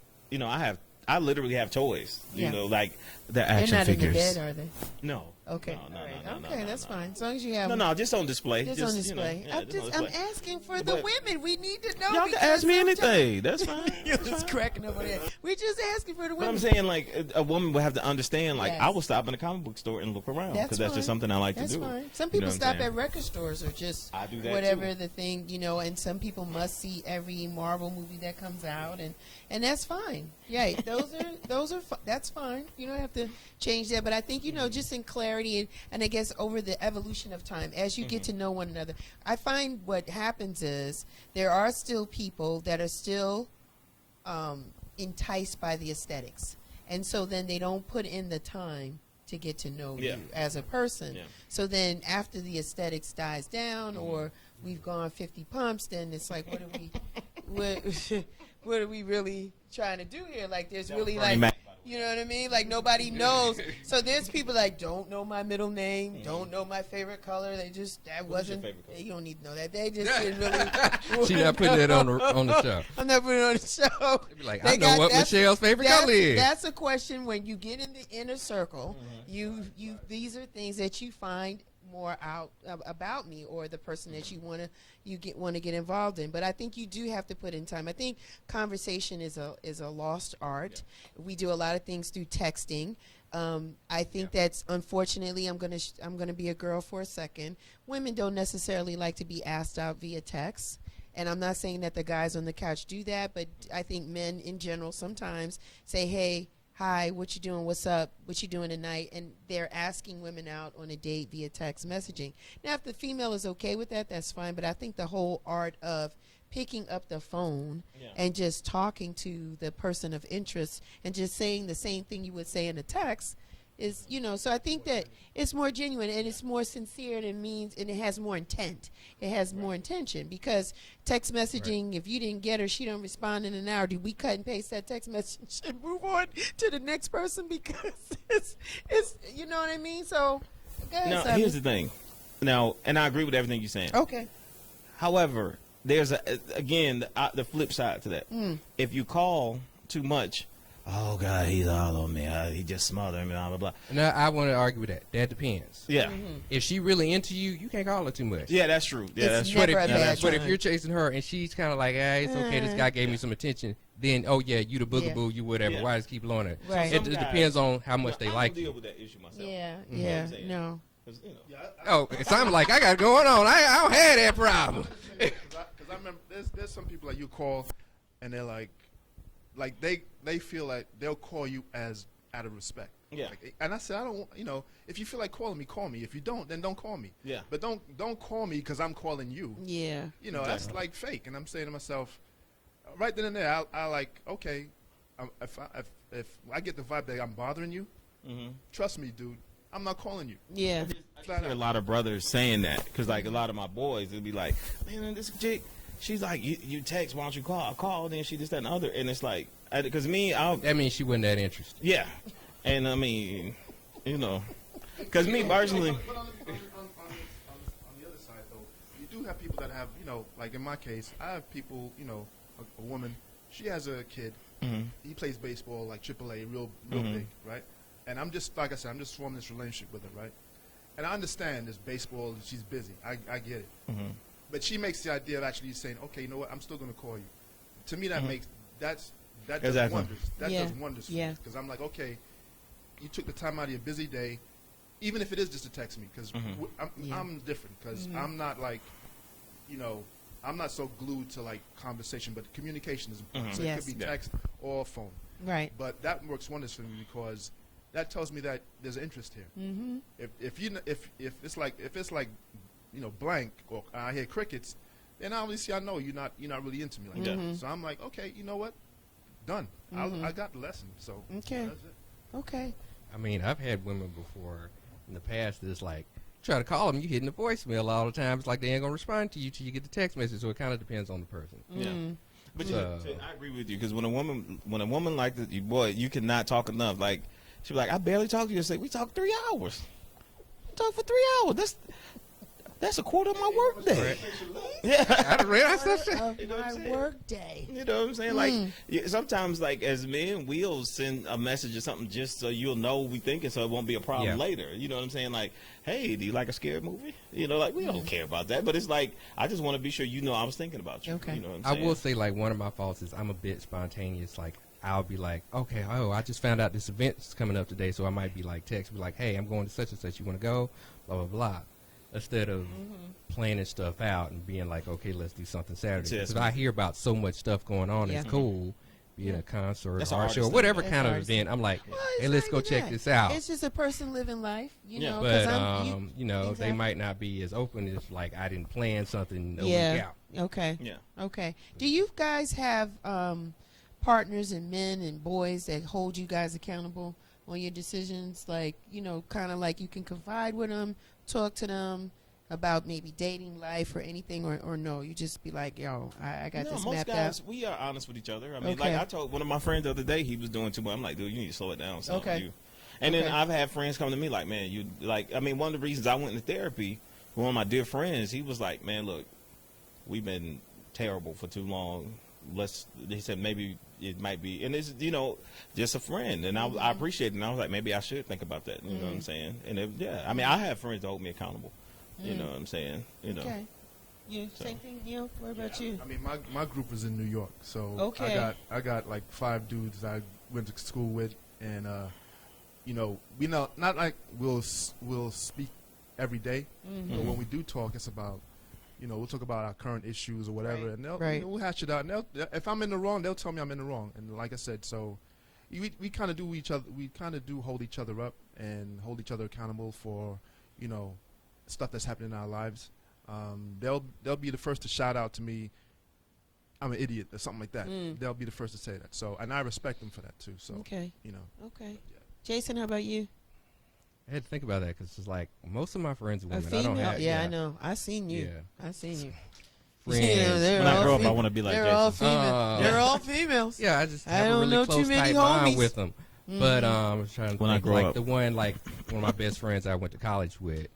I literally have toys. You know, like the action They're not figures. in the bed, are they? No. Okay. No, All right. no, Okay, that's fine. As long as you have No, just on display. Just on display. You know, just on I'm display. asking for the But- women. We need to know. Y'all can because ask me sometimes- anything. That's fine. You're just cracking up on that. We're just asking for the But women. I'm saying, like, a woman would have to understand, like, Yes. I will stop in a comic book store and look around because that's just something I like That's to do. fine. Some You know people what I'm stop saying? at record stores or just I do that whatever too. the thing, and some people must see every Marvel movie that comes out, and that's fine. Yeah, those are that's fine. You don't have to change that, but I think just in clarity. familiarity and I guess over the evolution of time, as you get to know one another, I find what happens is there are still people that are still enticed by the aesthetics. And so then they don't put in the time to get to know you as a person. Yeah. So then after the aesthetics dies down or we've gone 50 pumps, then it's like, what are we, what are we really trying to do here? Like there's really like, you know what I mean? Like nobody knows. So there's people like don't know my middle name, don't know my favorite color. They just wasn't. You don't need to know that. They just didn't really. She's not putting that on the show. I'm not putting it on the show. They'd be like, I know what Michelle's favorite color is. That's a question when you get in the inner circle. These are things that you find more out about me or the person that you want to get involved in. But I think you do have to put in time. I think conversation is a lost art. We do a lot of things through texting. I think that's unfortunately I'm gonna be a girl for a second. Women don't necessarily like to be asked out via text. And I'm not saying that the guys on the couch do that, but I think men in general sometimes say, hey, hi, what you doing? What's up? What you doing tonight? And they're asking women out on a date via text messaging. Now, if the female is okay with that, that's fine. But I think the whole art of picking up the phone and just talking to the person of interest and just saying the same thing you would say in a text is, so I think that it's more genuine and it's more sincere and it has more intent. It has more intention because text messaging, if you didn't get her, she don't respond in an hour. Do we cut and paste that text message and move on to the next person because it's you know what I mean? So, now, here's the thing. Now, and I agree with everything you're saying. Okay. However, there's the flip side to that. If you call too much, oh God, he's all on me. He just smothered me. Blah blah blah. Now I want to argue with that. That depends. Yeah. If she really into you, you can't call her too much. Yeah, that's true. Yeah, it's that's never true. a bad But if time. you're chasing her and she's kind of like, it's okay. This guy gave me some attention. Then, oh yeah, you the boogaboo, you whatever. Yeah. Why just keep blowing her? Right. It depends on how much they like I don't you. deal with that issue myself. Yeah, You know what I'm saying? no. 'Cause, Oh, it's I'm like I got it going on. I don't have that problem. Because I remember there's some people like you call, and they're like they feel like they'll call you as out of respect. Yeah. And I said I don't. If you feel like calling me, call me. If you don't, then don't call me. Yeah. But don't call me because I'm calling you. Yeah. That's like fake. And I'm saying to myself, right then and there, I like okay, if I get the vibe that I'm bothering you, trust me, dude, I'm not calling you. Yeah. I hear a lot of brothers saying that because like a lot of my boys, they'll be like, man, this chick, she's like, you text, why don't you call? I call, then she this, that, and the other. And it's like, because That means she wasn't that interested. yeah. And I mean, because me personally. But on the other side, though, you do have people that have, like in my case, I have people, a woman, she has a kid. He plays baseball, like AAA, real big, right? And I'm just, like I said, I'm just forming this relationship with her, right? And I understand this baseball, she's busy. I get it. But she makes the idea of actually saying, okay, you know what, I'm still going to call you. To me, that that does Exactly. wonders. That Yeah. does wonders for Yeah. me. Because I'm like, okay, you took the time out of your busy day, even if it is just to text me, because I'm different. Because I'm not like, I'm not so glued to like conversation, but communication is important. So Yes. it could be text or phone. Right. But that works wonders for me because that tells me that there's an interest here. If it's like blank or I hear crickets, then obviously I know you're not really into me like that. So I'm like, okay, you know what? Done. I got the lesson. So Okay. that's it. Okay. I mean, I've had women before in the past that's like, try to call them, you hitting the voicemail all the time. It's like they ain't going to respond to you till you get the text message. So it kind of depends on the person. Yeah. But So- I agree with you because when a woman like this, boy, you cannot talk enough. Like she'll be like, I barely talk to you. Say we talk 3 hours. We talk for 3 hours. That's a quarter of my work day. Yeah. I done realized that shit. Of You know what I'm my saying? work day. You know what I'm saying? Like sometimes, like as men, we'll send a message or something just so you'll know we thinking, so it won't be a problem later. You know what I'm saying? Like, hey, do you like a scary movie? Like we don't care about that, but it's like I just want to be sure you know I was thinking about you. Okay. You know what I'm I saying? will say, like, one of my faults is I'm a bit spontaneous. Like, I'll be like, okay, I just found out this event's coming up today, so I might be like, be like, hey, I'm going to such and such. You want to go? Blah, blah, blah. Instead of planning stuff out and being like, okay, let's do something Saturday. Yes, Because I hear about so much stuff going on. Yeah. It's cool. be it a concert, That's an art show, or artist whatever thing. kind of That's event. I'm like, Well, hey, it's let's not go even check that. this out. It's just a person living life, you Yeah. know. 'cause But you know, they exactly. might not be as open as like I didn't plan something a week Yeah. out. Okay. Yeah. Okay. Do you guys have partners and men and boys that hold you guys accountable on your decisions? Like, you know, kind of like you can confide with them, talk to them about maybe dating life or anything, or no, you just be like, yo, I got No, this most mapped guys, out. we are honest with each other. I mean, Okay. like I told one of my friends the other day, he was doing too much. I'm like, dude, you need to slow it down. Son. Okay. And Okay. then I've had friends come to me like, man, you like. I mean, one of the reasons I went into therapy, one of my dear friends, he was like, man, look, we've been terrible for too long. He said maybe it might be, and it's, you know, just a friend, and I appreciate it. And I was like, maybe I should think about that. You know what I'm saying? And yeah, I mean, I have friends that hold me accountable. You know what I'm saying? You know. Okay. You same thing, Neil? What about you? I mean, my group is in New York, so Okay. I got like 5 dudes I went to school with, and you know, we know not like we'll speak every day, but when we do talk, it's about, you know, we'll talk about our current issues or whatever, Right. and Right. you know, we'll hash it out. And if I'm in the wrong, they'll tell me I'm in the wrong, and like I said, so we kind of do hold each other up and hold each other accountable for, you know, stuff that's happening in our lives. They'll be the first to shout out to me, I'm an idiot or something like that. They'll be the first to say that. So, and I respect them for that too. So, Okay. you know. Okay. Jason, how about you? I had to think about that because it's like most of my friends are A women. I female? don't have. Yeah, I know. I seen you. Yeah. I seen you. Friends. Yeah, they're When I all grow up, I fem- want to be like They're Jason. all female. They're all females. Yeah, I just I have a don't really know too close many tight bond homies. with them. But I'm trying to When I think, grow like up. the one, like one of my best friends I went to college with.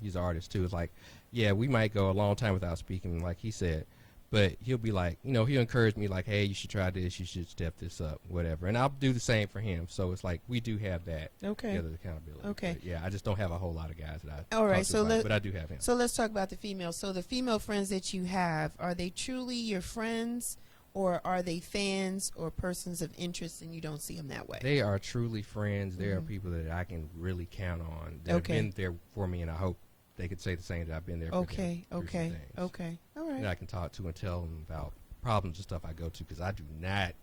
He's an artist too. It's like, yeah, we might go a long time without speaking, like he said. But he'll be like, you know, he'll encourage me like, hey, you should try this, you should step this up, whatever. And I'll do the same for him. So it's like we do have that Okay. together accountability. Okay. But yeah, I just don't have a whole lot of guys that I All right, talk to so about it, let- but I do have him. So let's talk about the females. So the female friends that you have, are they truly your friends, or are they fans or persons of interest and you don't see them that way? They are truly friends. They are people that I can really count on. That Okay. have been there for me, and I hope they could say the same that I've been there for Okay, them through some okay, things. okay. All That I right. can talk to and tell them about problems and stuff I go to, because I do not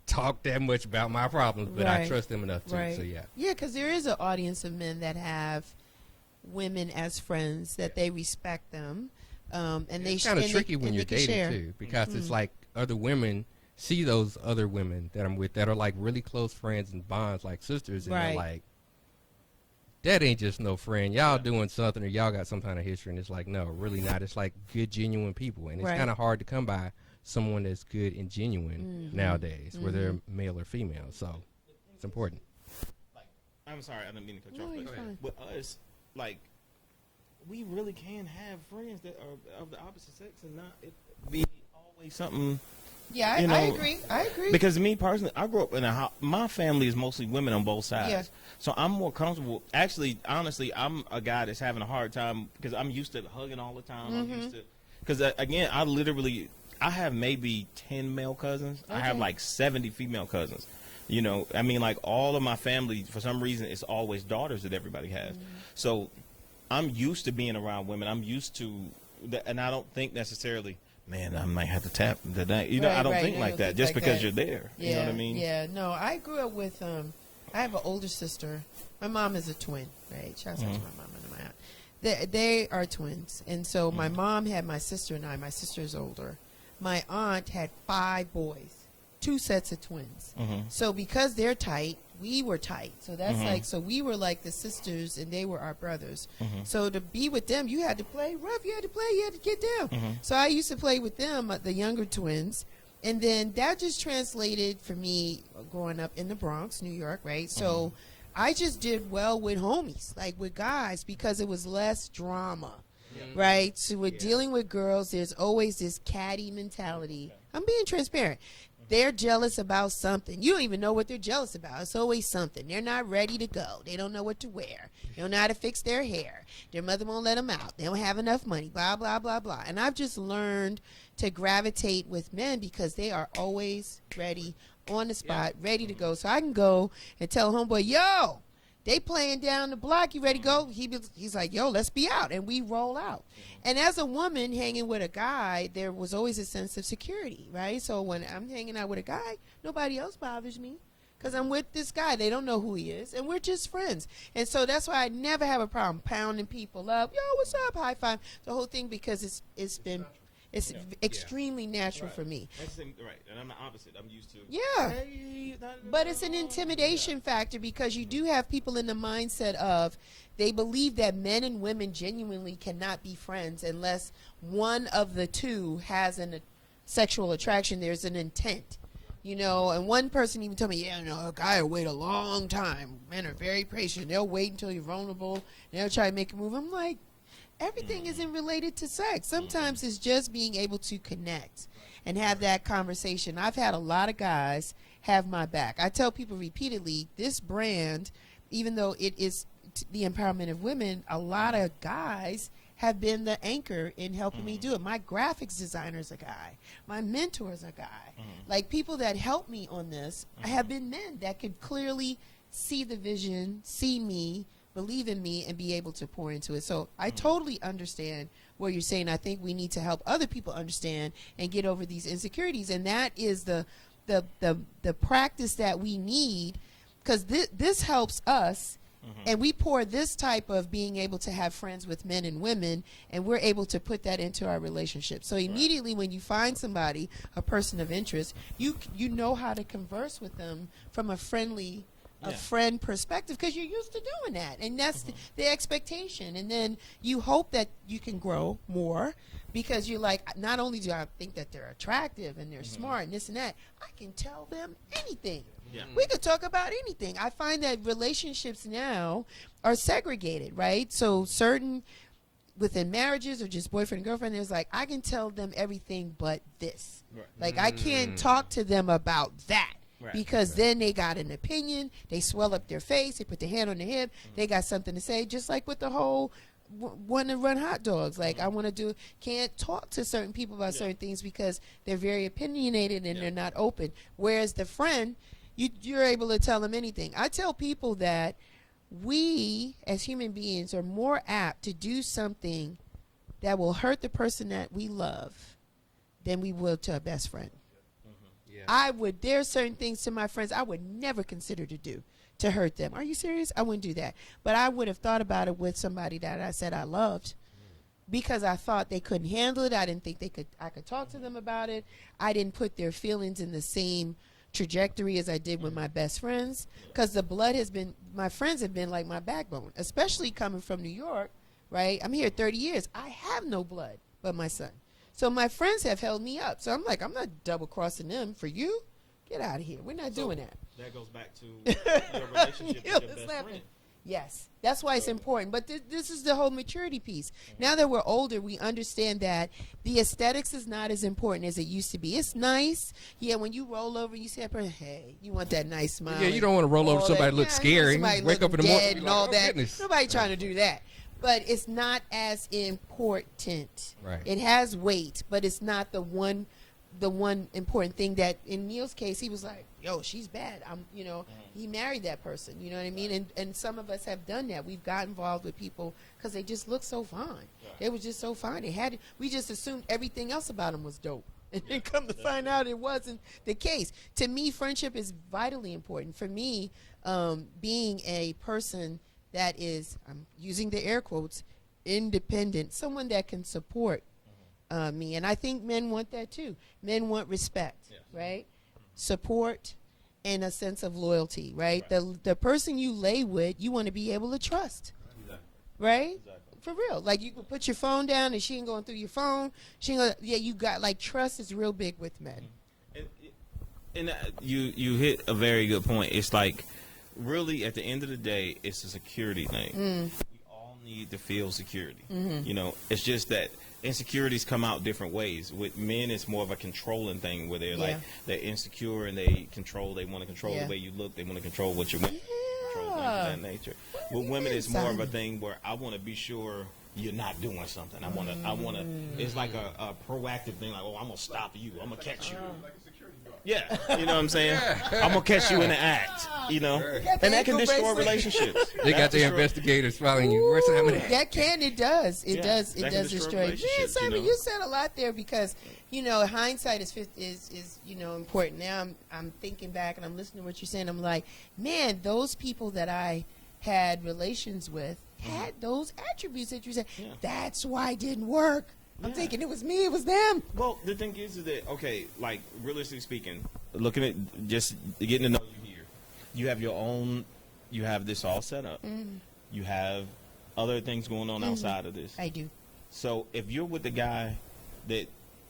talk that much about my problems, but I Right. trust them enough to. Right. So yeah. Yeah, because there is an audience of men that have women as friends, that they respect them. And they It's kind of and tricky they, when and you're they can dating share. too, because it's like other women see those other women that I'm with that are like really close friends and bonds like sisters, and Right. they're like, that ain't just no friend. Y'all doing something, or y'all got some kind of history, and it's like, no, really not. It's like good, genuine people, and it's Right. kind of hard to come by someone that's good and genuine nowadays, whether they're male or female. So it's important. I'm sorry, I didn't mean to cut you No, off. you're But fine. with us, like, we really can have friends that are of the opposite sex and not it be always something. Yeah, You I know, agree. I agree. Because me personally, I grew up in a house. My family is mostly women on both sides. Yeah. So I'm more comfortable. Actually, honestly, I'm a guy that's having a hard time because I'm used to hugging all the time. I'm used to, because again, I have maybe 10 male cousins. I have Okay. like 70 female cousins. You know, I mean, like all of my family, for some reason, it's always daughters that everybody has. So I'm used to being around women. I'm used to that, and I don't think necessarily, man, I might have to tap today. You know, Right, I don't right. think You like don't that think just like because that. you're there. Yeah, You know what I mean? Yeah, no, I grew up with, I have an older sister. My mom is a twin, right? Shout out to my mom and my aunt. They are twins. And so my mom had my sister and I. My sister is older. My aunt had 5 boys, 2 sets of twins. So because they're tight, we were tight. So that's like, so we were like the sisters and they were our brothers. So to be with them, you had to play rough. You had to play. You had to get down. So I used to play with them, the younger twins. And then that just translated for me growing up in the Bronx, New York, right? So I just did well with homies, like with guys, because it was less drama, right? So with dealing with girls, there's always this catty mentality. I'm being transparent. They're jealous about something. You don't even know what they're jealous about. It's always something. They're not ready to go. They don't know what to wear. They don't know how to fix their hair. Their mother won't let them out. They don't have enough money, blah, blah, blah, blah. And I've just learned to gravitate with men because they are always ready, on the spot, ready to go. So I can go and tell homeboy, yo, They playing down the block. You ready to go? He's like, yo, let's be out. And we roll out. And as a woman hanging with a guy, there was always a sense of security, right? So when I'm hanging out with a guy, nobody else bothers me because I'm with this guy. They don't know who he is, and we're just friends. And so that's why I never have a problem pounding people up. Yo, what's up? High five. The whole thing, because it's been extremely natural for me. That's right, and I'm the opposite. I'm used to. Yeah. Hey, But it's an intimidation factor because you do have people in the mindset of they believe that men and women genuinely cannot be friends unless one of the two has a sexual attraction. There's an intent, you know. And one person even told me, a guy will wait a long time. Men are very patient. They'll wait until you're vulnerable. And they'll try to make a move. I'm like, everything isn't related to sex. Sometimes it's just being able to connect and have that conversation. I've had a lot of guys have my back. I tell people repeatedly, this brand, even though it is the empowerment of women, a lot of guys have been the anchor in helping me do it. My graphics designer's a guy. My mentor's a guy. Like, people that help me on this have been men that could clearly see the vision, see me, believe in me, and be able to pour into it. So I totally understand what you're saying. I think we need to help other people understand and get over these insecurities, and that is the practice that we need, because this helps us. And we pour this type of being able to have friends with men and women, and we're able to put that into our relationship. So immediately when you find somebody, a person of interest, you know how to converse with them from a friendly friend perspective, because you're used to doing that, and that's the expectation. And then you hope that you can grow more, because you're like, not only do I think that they're attractive and they're smart and this and that, I can tell them anything. We could talk about anything. I find that relationships now are segregated, right? So certain within marriages or just boyfriend and girlfriend, there's like, I can tell them everything but this. Like, I can't talk to them about that. Because then they got an opinion, they swell up their face, they put their hand on their hip, they got something to say, just like with the whole want to run hot dogs. Like, I want to can't talk to certain people about certain things because they're very opinionated and they're not open. Whereas the friend, you're able to tell them anything. I tell people that we as human beings are more apt to do something that will hurt the person that we love than we will to a best friend. There are certain things to my friends I would never consider to do to hurt them. Are you serious? I wouldn't do that. But I would have thought about it with somebody that I said I loved, because I thought they couldn't handle it. I didn't think I could talk to them about it. I didn't put their feelings in the same trajectory as I did with my best friends, because my friends have been like my backbone, especially coming from New York, right? I'm here 30 years. I have no blood but my son. So my friends have held me up. So I'm like, I'm not double-crossing them for you. Get out of here. We're not doing that. That goes back to your relationship with your best friend. Yes, that's why it's important. But this is the whole maturity piece. Now that we're older, we understand that the aesthetics is not as important as it used to be. It's nice. Yeah, when you roll over, you see that person, hey, you want that nice smile. Yeah, you don't want to roll over somebody that looks scary. Wake up in the morning and all that. Goodness. Nobody trying to do that. But it's not as important. Right. It has weight, but it's not the one important thing that in Neil's case, he was like, yo, she's bad. He married that person. You know what I mean? And some of us have done that. We've got involved with people because they just looked so fine. They were just so fine. We just assumed everything else about them was dope. And then come to find out it wasn't the case. To me, friendship is vitally important. For me, being a person that is, I'm using the air quotes, independent, someone that can support me. And I think men want that too. Men want respect, right? Support and a sense of loyalty, right? The person you lay with, you want to be able to trust, right? For real. Like, you can put your phone down and she ain't going through your phone. You got, like, trust is real big with men. And you hit a very good point. It's like, really, at the end of the day, it's a security thing. We all need to feel security. It's just that insecurities come out different ways. With men, it's more of a controlling thing, where they're like, they're insecure and they want to control the way you look. They want to control what you're wearing. Control things of that nature. With women, it's more of a thing where I want to be sure you're not doing something. I want to. It's like a proactive thing. Like, oh, I'm gonna stop you. I'm gonna catch you. Yeah, you know what I'm saying? I'm going to catch you in the act, you know? And that can destroy relationships. They got their investigators following you. Where's Simon at? It does. It does destroy. Man, relationships, Simon, you said a lot there because, hindsight is important. Now I'm thinking back and I'm listening to what you're saying. I'm like, man, those people that I had relations with had those attributes that you said. Yeah. That's why it didn't work. I'm thinking it was me, it was them. Well, the thing is that, okay, like, realistically speaking, looking at just getting to know you here, you have your own, you have this all set up. Mm-hmm. You have other things going on outside of this. I do. So if you're with the guy that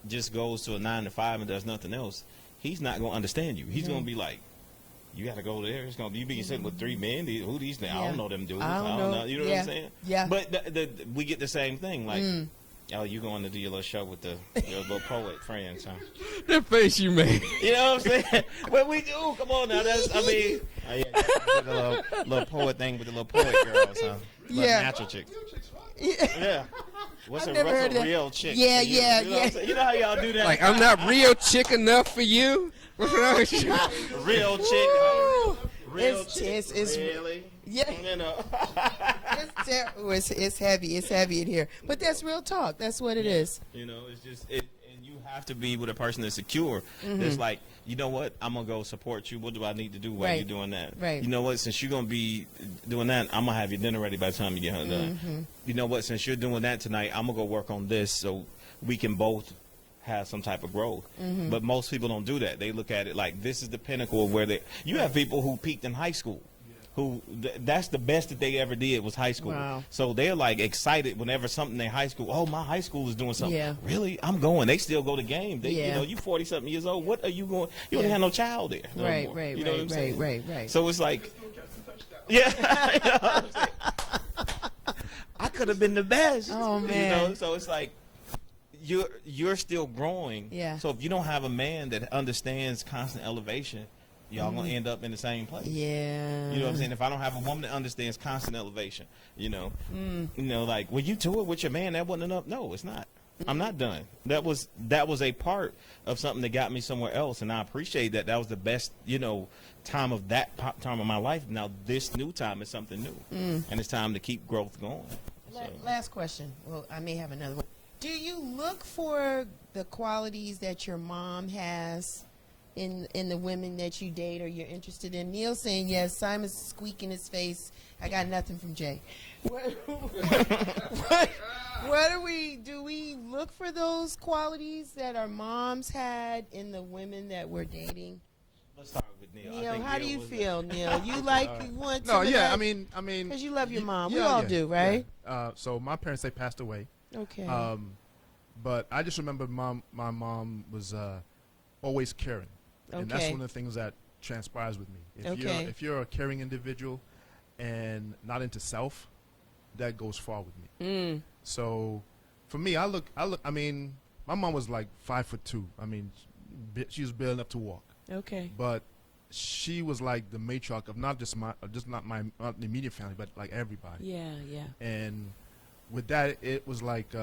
just goes to a 9 to 5 and does nothing else, he's not going to understand you. He's going to be like, you got to go there. It's gonna be you be sitting with 3 men. Who these? I don't know them dudes. I don't know. You know what I'm saying? Yeah. But we get the same thing. Like, oh, you going to do your little show with your little poet friends, huh? That face you made. You know what I'm saying? Well, we do. Come on now. That's, I mean, the little poet thing with the little poet girls, huh? Natural chicks. Yeah. What's a real chick? Yeah, You know how y'all do that? Like, I'm not real chick enough for you? What's wrong with you? Real chick. It's really? Yeah. You know. It's heavy. It's heavy in here. But that's real talk. That's what it is. You know, it's just and you have to be with a person that's secure. It's like, you know what? I'm gonna go support you. What do I need to do while you're doing that? Right. You know what? Since you're gonna be doing that, I'm gonna have your dinner ready by the time you get home done. You know what? Since you're doing that tonight, I'm gonna go work on this so we can both have some type of growth. But most people don't do that. They look at it like this is the pinnacle of where they. You have people who peaked in high school. Who that's the best that they ever did was high school. Wow. So they're like excited whenever something in high school. Oh, my high school is doing something. Yeah. Really, I'm going. They still go to games. They, you know, you 40-something years old. What are you going? You don't have no child there. No right, more. right, you know what I'm saying? right. So it's like, yeah. You know what I'm saying? I could have been the best. Oh man. You know, so it's like you're still growing. Yeah. So if you don't have a man that understands constant elevation, y'all gonna end up in the same place. Yeah. You know what I'm saying? If I don't have a woman that understands constant elevation, you know, like, well, you tour with your man, that wasn't enough. No, it's not. I'm not done. That was a part of something that got me somewhere else, and I appreciate that. That was the best, time of time of my life. Now this new time is something new, and it's time to keep growth going. Last question. Well, I may have another one. Do you look for the qualities that your mom has in the women that you date or you're interested in? Neil saying yes. Simon's squeaking his face. I got nothing from Jay. What do we look for those qualities that our moms had in the women that we're dating? Let's start with Neil. Neil, how do you feel, Neil? You want No, yeah, that? I mean, because you love your mom. We all do, right? Yeah. So my parents, they passed away. Okay. But I just remember my mom was always caring. And that's one of the things that transpires with me. If you're a caring individual and not into self, that goes far with me. So for me, I mean, my mom was like 5'2". I mean, she was barely enough to walk. Okay. But she was like the matriarch of not the immediate family, but like everybody. Yeah. And with that, it was like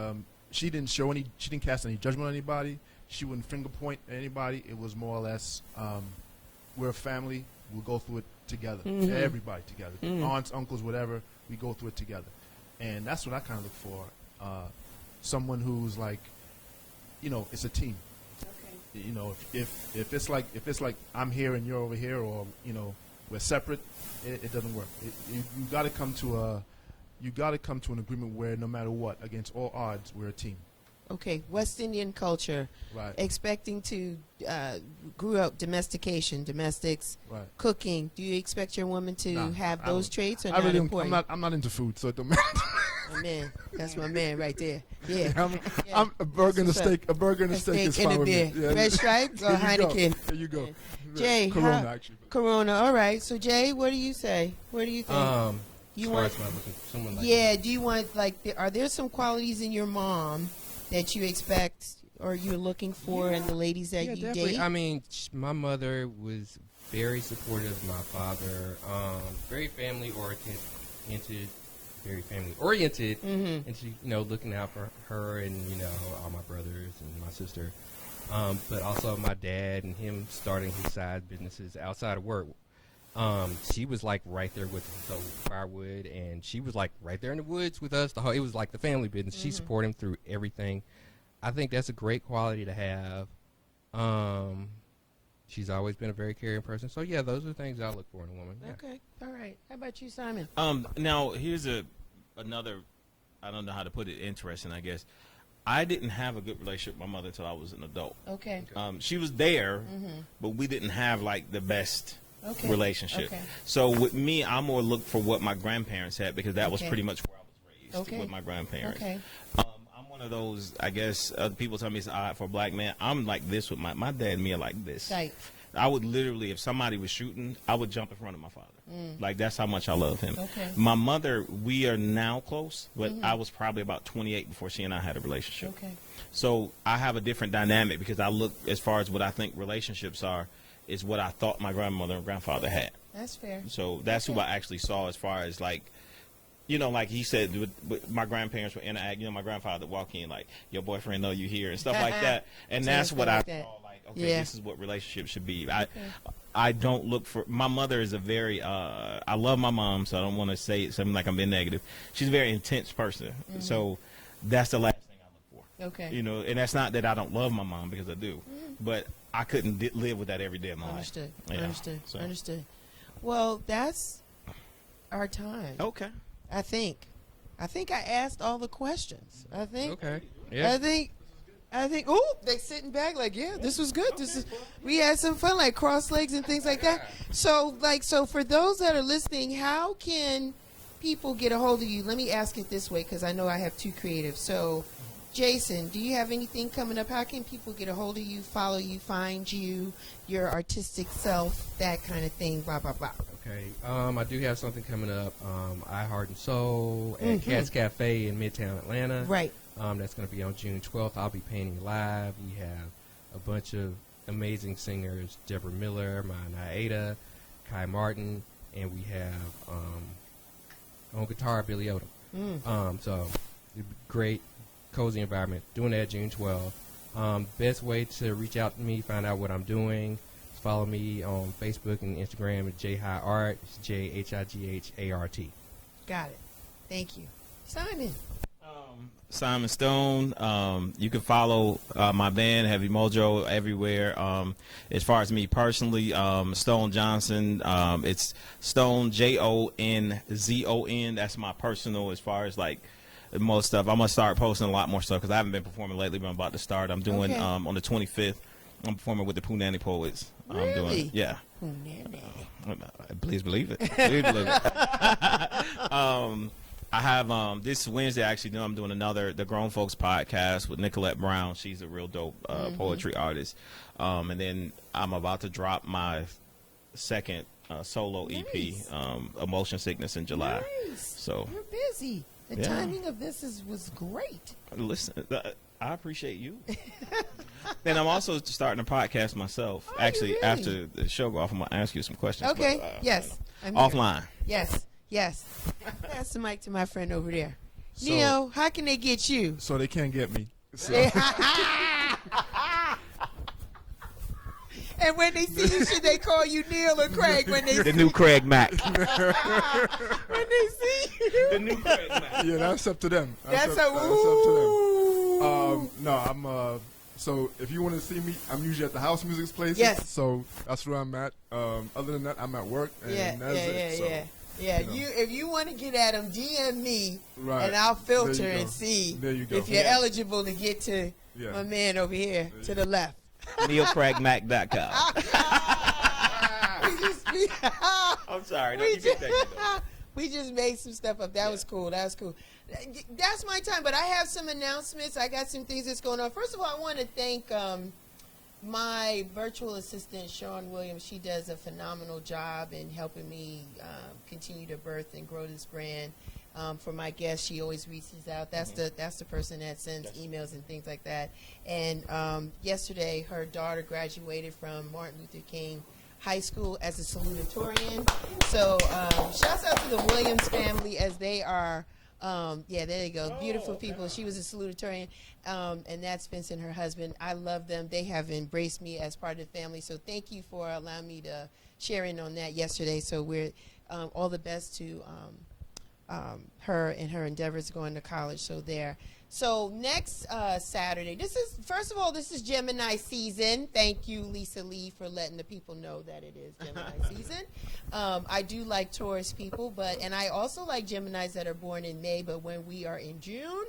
she didn't cast any judgment on anybody. She wouldn't finger point at anybody. It was more or less, we're a family. We'll go through it together. Everybody together. Aunts, uncles, whatever. We go through it together. And that's what I kind of look for. Someone who's like, it's a team. Okay. If it's like I'm here and you're over here, or we're separate, it doesn't work. You got to come to an agreement where no matter what, against all odds, we're a team. Okay, West Indian culture, right? Expecting to grew up domestics, right? Cooking. Do you expect your woman to have those traits, or not really important? I'm not into food, so it don't matter. My man, that's my man right there. Yeah, I'm a burger and a steak. A burger and a steak is fine with me. Yeah. Red Stripe or Heineken? There you go. Jay, Corona actually. Corona. All right. So Jay, what do you say? What do you think? You want someone like do you want are there some qualities in your mom that you expect or you're looking for in the ladies that you definitely. date? I mean, my mother was very supportive of my father, very family oriented, and she, looking out for her and, all my brothers and my sister. But also my dad and him starting his side businesses outside of work. She was like right there with us, so firewood, and she was like right there in the woods with us. It was like the family business. She supported him through everything. I think that's a great quality to have. She's always been a very caring person. So yeah, those are things I look for in a woman. Yeah. Okay, all right. How about you, Simon? Now here's another. I don't know how to put it. Interesting, I guess. I didn't have a good relationship with my mother until I was an adult. Okay. She was there, but we didn't have like the best relationship. Okay. So with me, I more look for what my grandparents had because that was pretty much where I was raised with my grandparents. Okay. I'm one of those, I guess, people tell me it's odd for a black man. I'm like this with my dad and me are like this. Right. I would literally, if somebody was shooting, I would jump in front of my father. Like, that's how much I love him. Okay. My mother, we are now close, but I was probably about 28 before she and I had a relationship. Okay. So I have a different dynamic because I look, as far as what I think relationships are, is what I thought my grandmother and grandfather had. That's fair. So that's who I actually saw as far as, like, you know, like he said, with my grandparents would interact. You know, my grandfather would walk in like, your boyfriend know you here and stuff like that. And that's what I saw, like, okay, this is what relationships should be. I don't look for, my mother is a very, I love my mom, so I don't want to say something like I'm being negative. She's a very intense person. So that's the last thing I look for. Okay. You know, and that's not that I don't love my mom, because I do. But I couldn't live with that every day of my life. Yeah. Understood. Well, that's our time. Okay. I think I asked all the questions. I think. Okay. Yeah. I think. Oh, they sitting back like, yeah, this was good. We had some fun, like cross legs and things like that. So for those that are listening, how can people get a hold of you? Let me ask it this way, because I know I have two creatives. So, Jason, do you have anything coming up? How can people get a hold of you, follow you, find you, your artistic self, that kind of thing, blah, blah, blah? Okay. I do have something coming up. I Heart and Soul at Cat's Cafe in Midtown Atlanta. Right. That's going to be on June 12th. I'll be painting live. We have a bunch of amazing singers, Deborah Miller, Maya Naida, Kai Martin, and we have on guitar, Billy Odom. So great, cozy environment. Doing that June 12th. Best way to reach out to me, find out what I'm doing, follow me on Facebook and Instagram at JHigh Art. It's JHIGHART. Got it. Thank you. Simon. Simon Stone. You can follow my band, Heavy Mojo, everywhere. As far as me personally, Stone Johnson. It's Stone, JONZON. That's my personal, as far as like most stuff. I'm going to start posting a lot more stuff because I haven't been performing lately, but I'm about to start. I'm doing on the 25th. I'm performing with the Punani Poets. Really? I'm doing, yeah. Punani. Please believe it. Please believe it. I have this Wednesday, actually, I'm doing the Grown Folks podcast with Nicolette Brown. She's a real dope poetry artist. And then I'm about to drop my second solo EP, Emotion Sickness, in July. Nice. So you're busy. The timing of this was great. Listen, I appreciate you. Then I'm also starting a podcast myself. Oh, actually, really? after the show go off, I'm going to ask you some questions. Okay. But, yes. Offline. Yes. Pass the mic to my friend over there. Neil, how can they get you? So they can't get me. So. And when they see you, should they call you Neil or Craig? When they The new Craig Mack. when they see you, The new Craig Mack. Yeah, that's up to them. that's up a to them. No, I'm. So if you want to see me, I'm usually at the house music places. Yes. So that's where I'm at. Other than that, I'm at work, and that's it. So, Yeah, you know. if you want to get at them, DM me, Right. and I'll filter There you and go. see There you go. if you're eligible to get to Yeah. my man over here to the left. NeilCraigMack.com. I'm sorry. No, you can take it, though. We just made some stuff up. That was cool. That's my time. But I have some announcements. I got some things that's going on. First of all, I want to thank my virtual assistant, Sean Williams. She does a phenomenal job in helping me continue to birth and grow this brand. For my guests, she always reaches out. That's the person that sends emails and things like that. And yesterday, her daughter graduated from Martin Luther King High School as a salutatorian. So shouts out to the Williams family, as they are Yeah, there you go. Beautiful people. She was a salutatorian, and that's Vince and her husband. I love them. They have embraced me as part of the family. So thank you for allowing me to share in on that yesterday. So we're all the best to her and her endeavors going to college. So there. So next Saturday, first of all, this is Gemini season. Thank you, Lisa Lee, for letting the people know that it is Gemini season. I do like Taurus people, and I also like Geminis that are born in May, but when we are in June,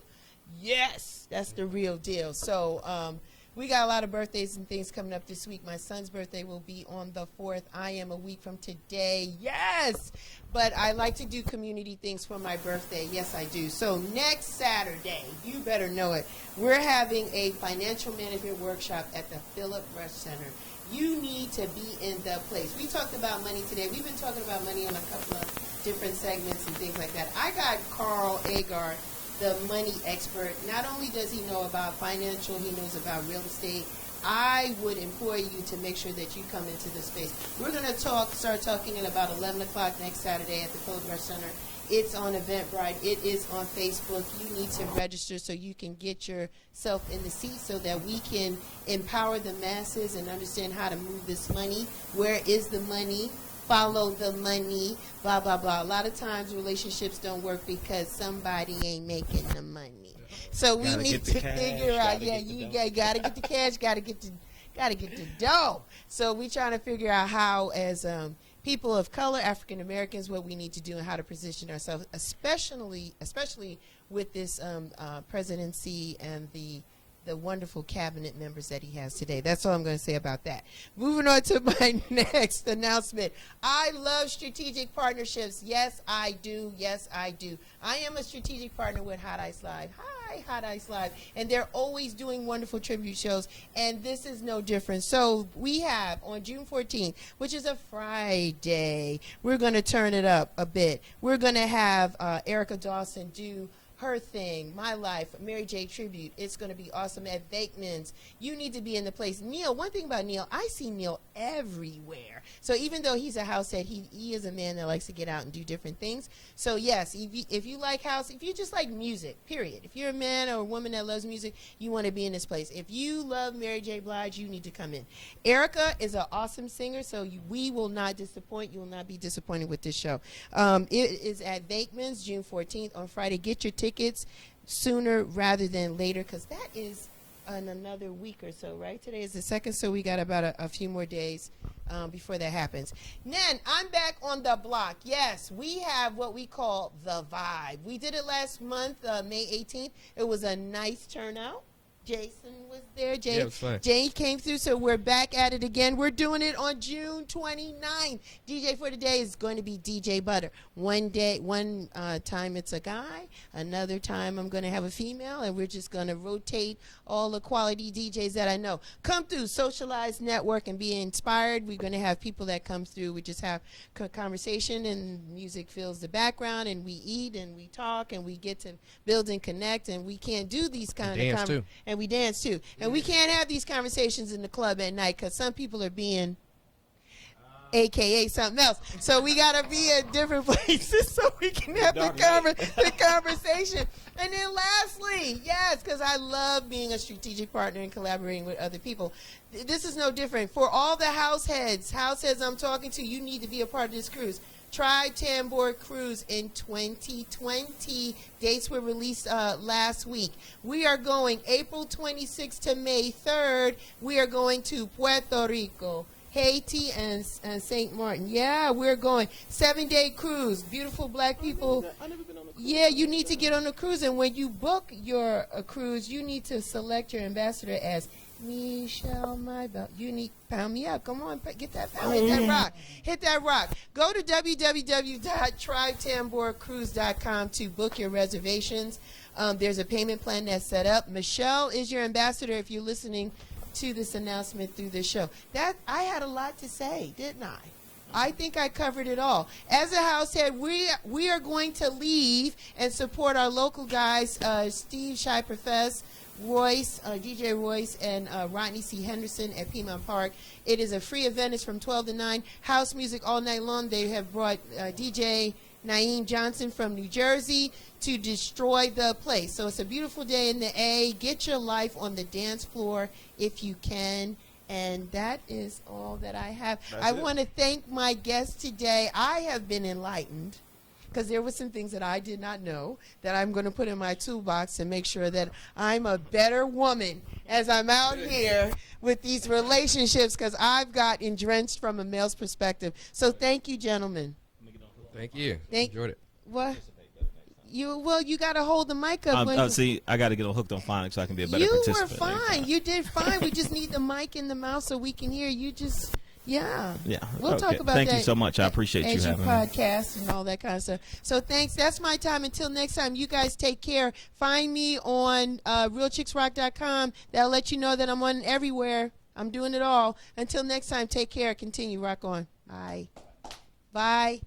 yes, that's the real deal. So we got a lot of birthdays and things coming up this week. My son's birthday will be on the 4th. I am a week from today. Yes! But I like to do community things for my birthday. Yes, I do. So next Saturday, you better know it, we're having a financial management workshop at the Philip Rush Center. You need to be in the place. We talked about money today. We've been talking about money on a couple of different segments and things like that. I got Carl Agar, the money expert. Not only does he know about financial, he knows about real estate. I would implore you to make sure that you come into this space. We're going to start talking at about 11 o'clock next Saturday at the Philip Rush Center. It's on Eventbrite. It is on Facebook. You need to register so you can get yourself in the seat so that we can empower the masses and understand how to move this money. Where is the money? Follow the money, blah, blah, blah. A lot of times relationships don't work because somebody ain't making the money. So we need to figure out, you got to get the cash, got to get the dough. So we trying to figure out how, as people of color, African Americans, what we need to do and how to position ourselves, especially with this presidency and the wonderful cabinet members that he has today. That's all I'm going to say about that. Moving on to my next announcement. I love strategic partnerships. Yes, I do. Yes, I do. I am a strategic partner with Hot Ice Live. Hi, Hot Ice Live. And they're always doing wonderful tribute shows, and this is no different. So we have on June 14th, which is a Friday, we're going to turn it up a bit. We're going to have Erica Dawson do her thing, My Life, Mary J. tribute. It's going to be awesome at Bakeman's. You need to be in the place. Neil, one thing about Neil, I see Neil everywhere. So even though he's a house head, he is a man that likes to get out and do different things. So yes, if you like house, if you just like music, period. If you're a man or a woman that loves music, you want to be in this place. If you love Mary J. Blige, you need to come in. Erica is an awesome singer, so we will not disappoint. You will not be disappointed with this show. It is at Bakeman's, June 14th on Friday. Get your tickets sooner rather than later, because that is in another week or so, right? Today is the 2nd, so we got about a few more days before that happens. Then I'm back on the block. Yes, we have what we call the Vibe. We did it last month, May 18th. It was a nice turnout. Jason was there. Jay came through, so we're back at it again. We're doing it on June 29th. DJ for today is going to be DJ Butter. One time it's a guy, another time I'm going to have a female, and we're just going to rotate all the quality DJs that I know. Come through, socialize, network, and be inspired. We're going to have people that come through. We just have conversation, and music fills the background, and we eat, and we talk, and we get to build and connect, and we can't do these kind of conversations. And we dance too. And we can't have these conversations in the club at night because some people are being AKA something else. So we got to be at different places so we can have the conversation. And then lastly, yes, because I love being a strategic partner and collaborating with other people. This is no different. For all the house heads I'm talking to, you need to be a part of this cruise. Tri-Tambor Cruise in 2020. Dates were released last week. We are going April 26th to May 3rd. We are going to Puerto Rico, Haiti, and St. Martin. Yeah, we're going. 7-day cruise. Beautiful black people. I've never been on a cruise. Yeah, you need to get on a cruise. And when you book your cruise, you need to select your ambassador as Michelle Maybell. You need pound me up. Come on, get that pound. Hit that rock. Hit that rock. Go to www.tritamborcruise.com to book your reservations. There's a payment plan that's set up. Michelle is your ambassador if you're listening to this announcement through this show. That I had a lot to say, didn't I? I think I covered it all. As a house head, we are going to leave and support our local guys, Steve Shy Profess, Royce, DJ Royce, and Rodney C. Henderson at Piedmont Park. It is a free event. It's from 12 to 9. House music all night long. They have brought DJ Naeem Johnson from New Jersey to destroy the place. So it's a beautiful day in the A. Get your life on the dance floor if you can. And that is all that I have. I want to thank my guests today. I have been enlightened because there were some things that I did not know that I'm going to put in my toolbox and make sure that I'm a better woman as I'm out here with these relationships, because I've gotten drenched from a male's perspective. So thank you, gentlemen. Thank you. Enjoyed it. What? You got to hold the mic up. See, I got to get hooked on phonics so I can be a better participant. You were fine. You did fine. We just need the mic in the mouth so we can hear you. Just yeah. We'll talk about that. Thank you so much. I appreciate you having me. Podcast and all that kind of stuff. So thanks. That's my time. Until next time, you guys take care. Find me on realchicksrock.com. That'll let you know that I'm on everywhere. I'm doing it all. Until next time, take care. Continue. Rock on. Bye. Bye.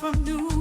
from New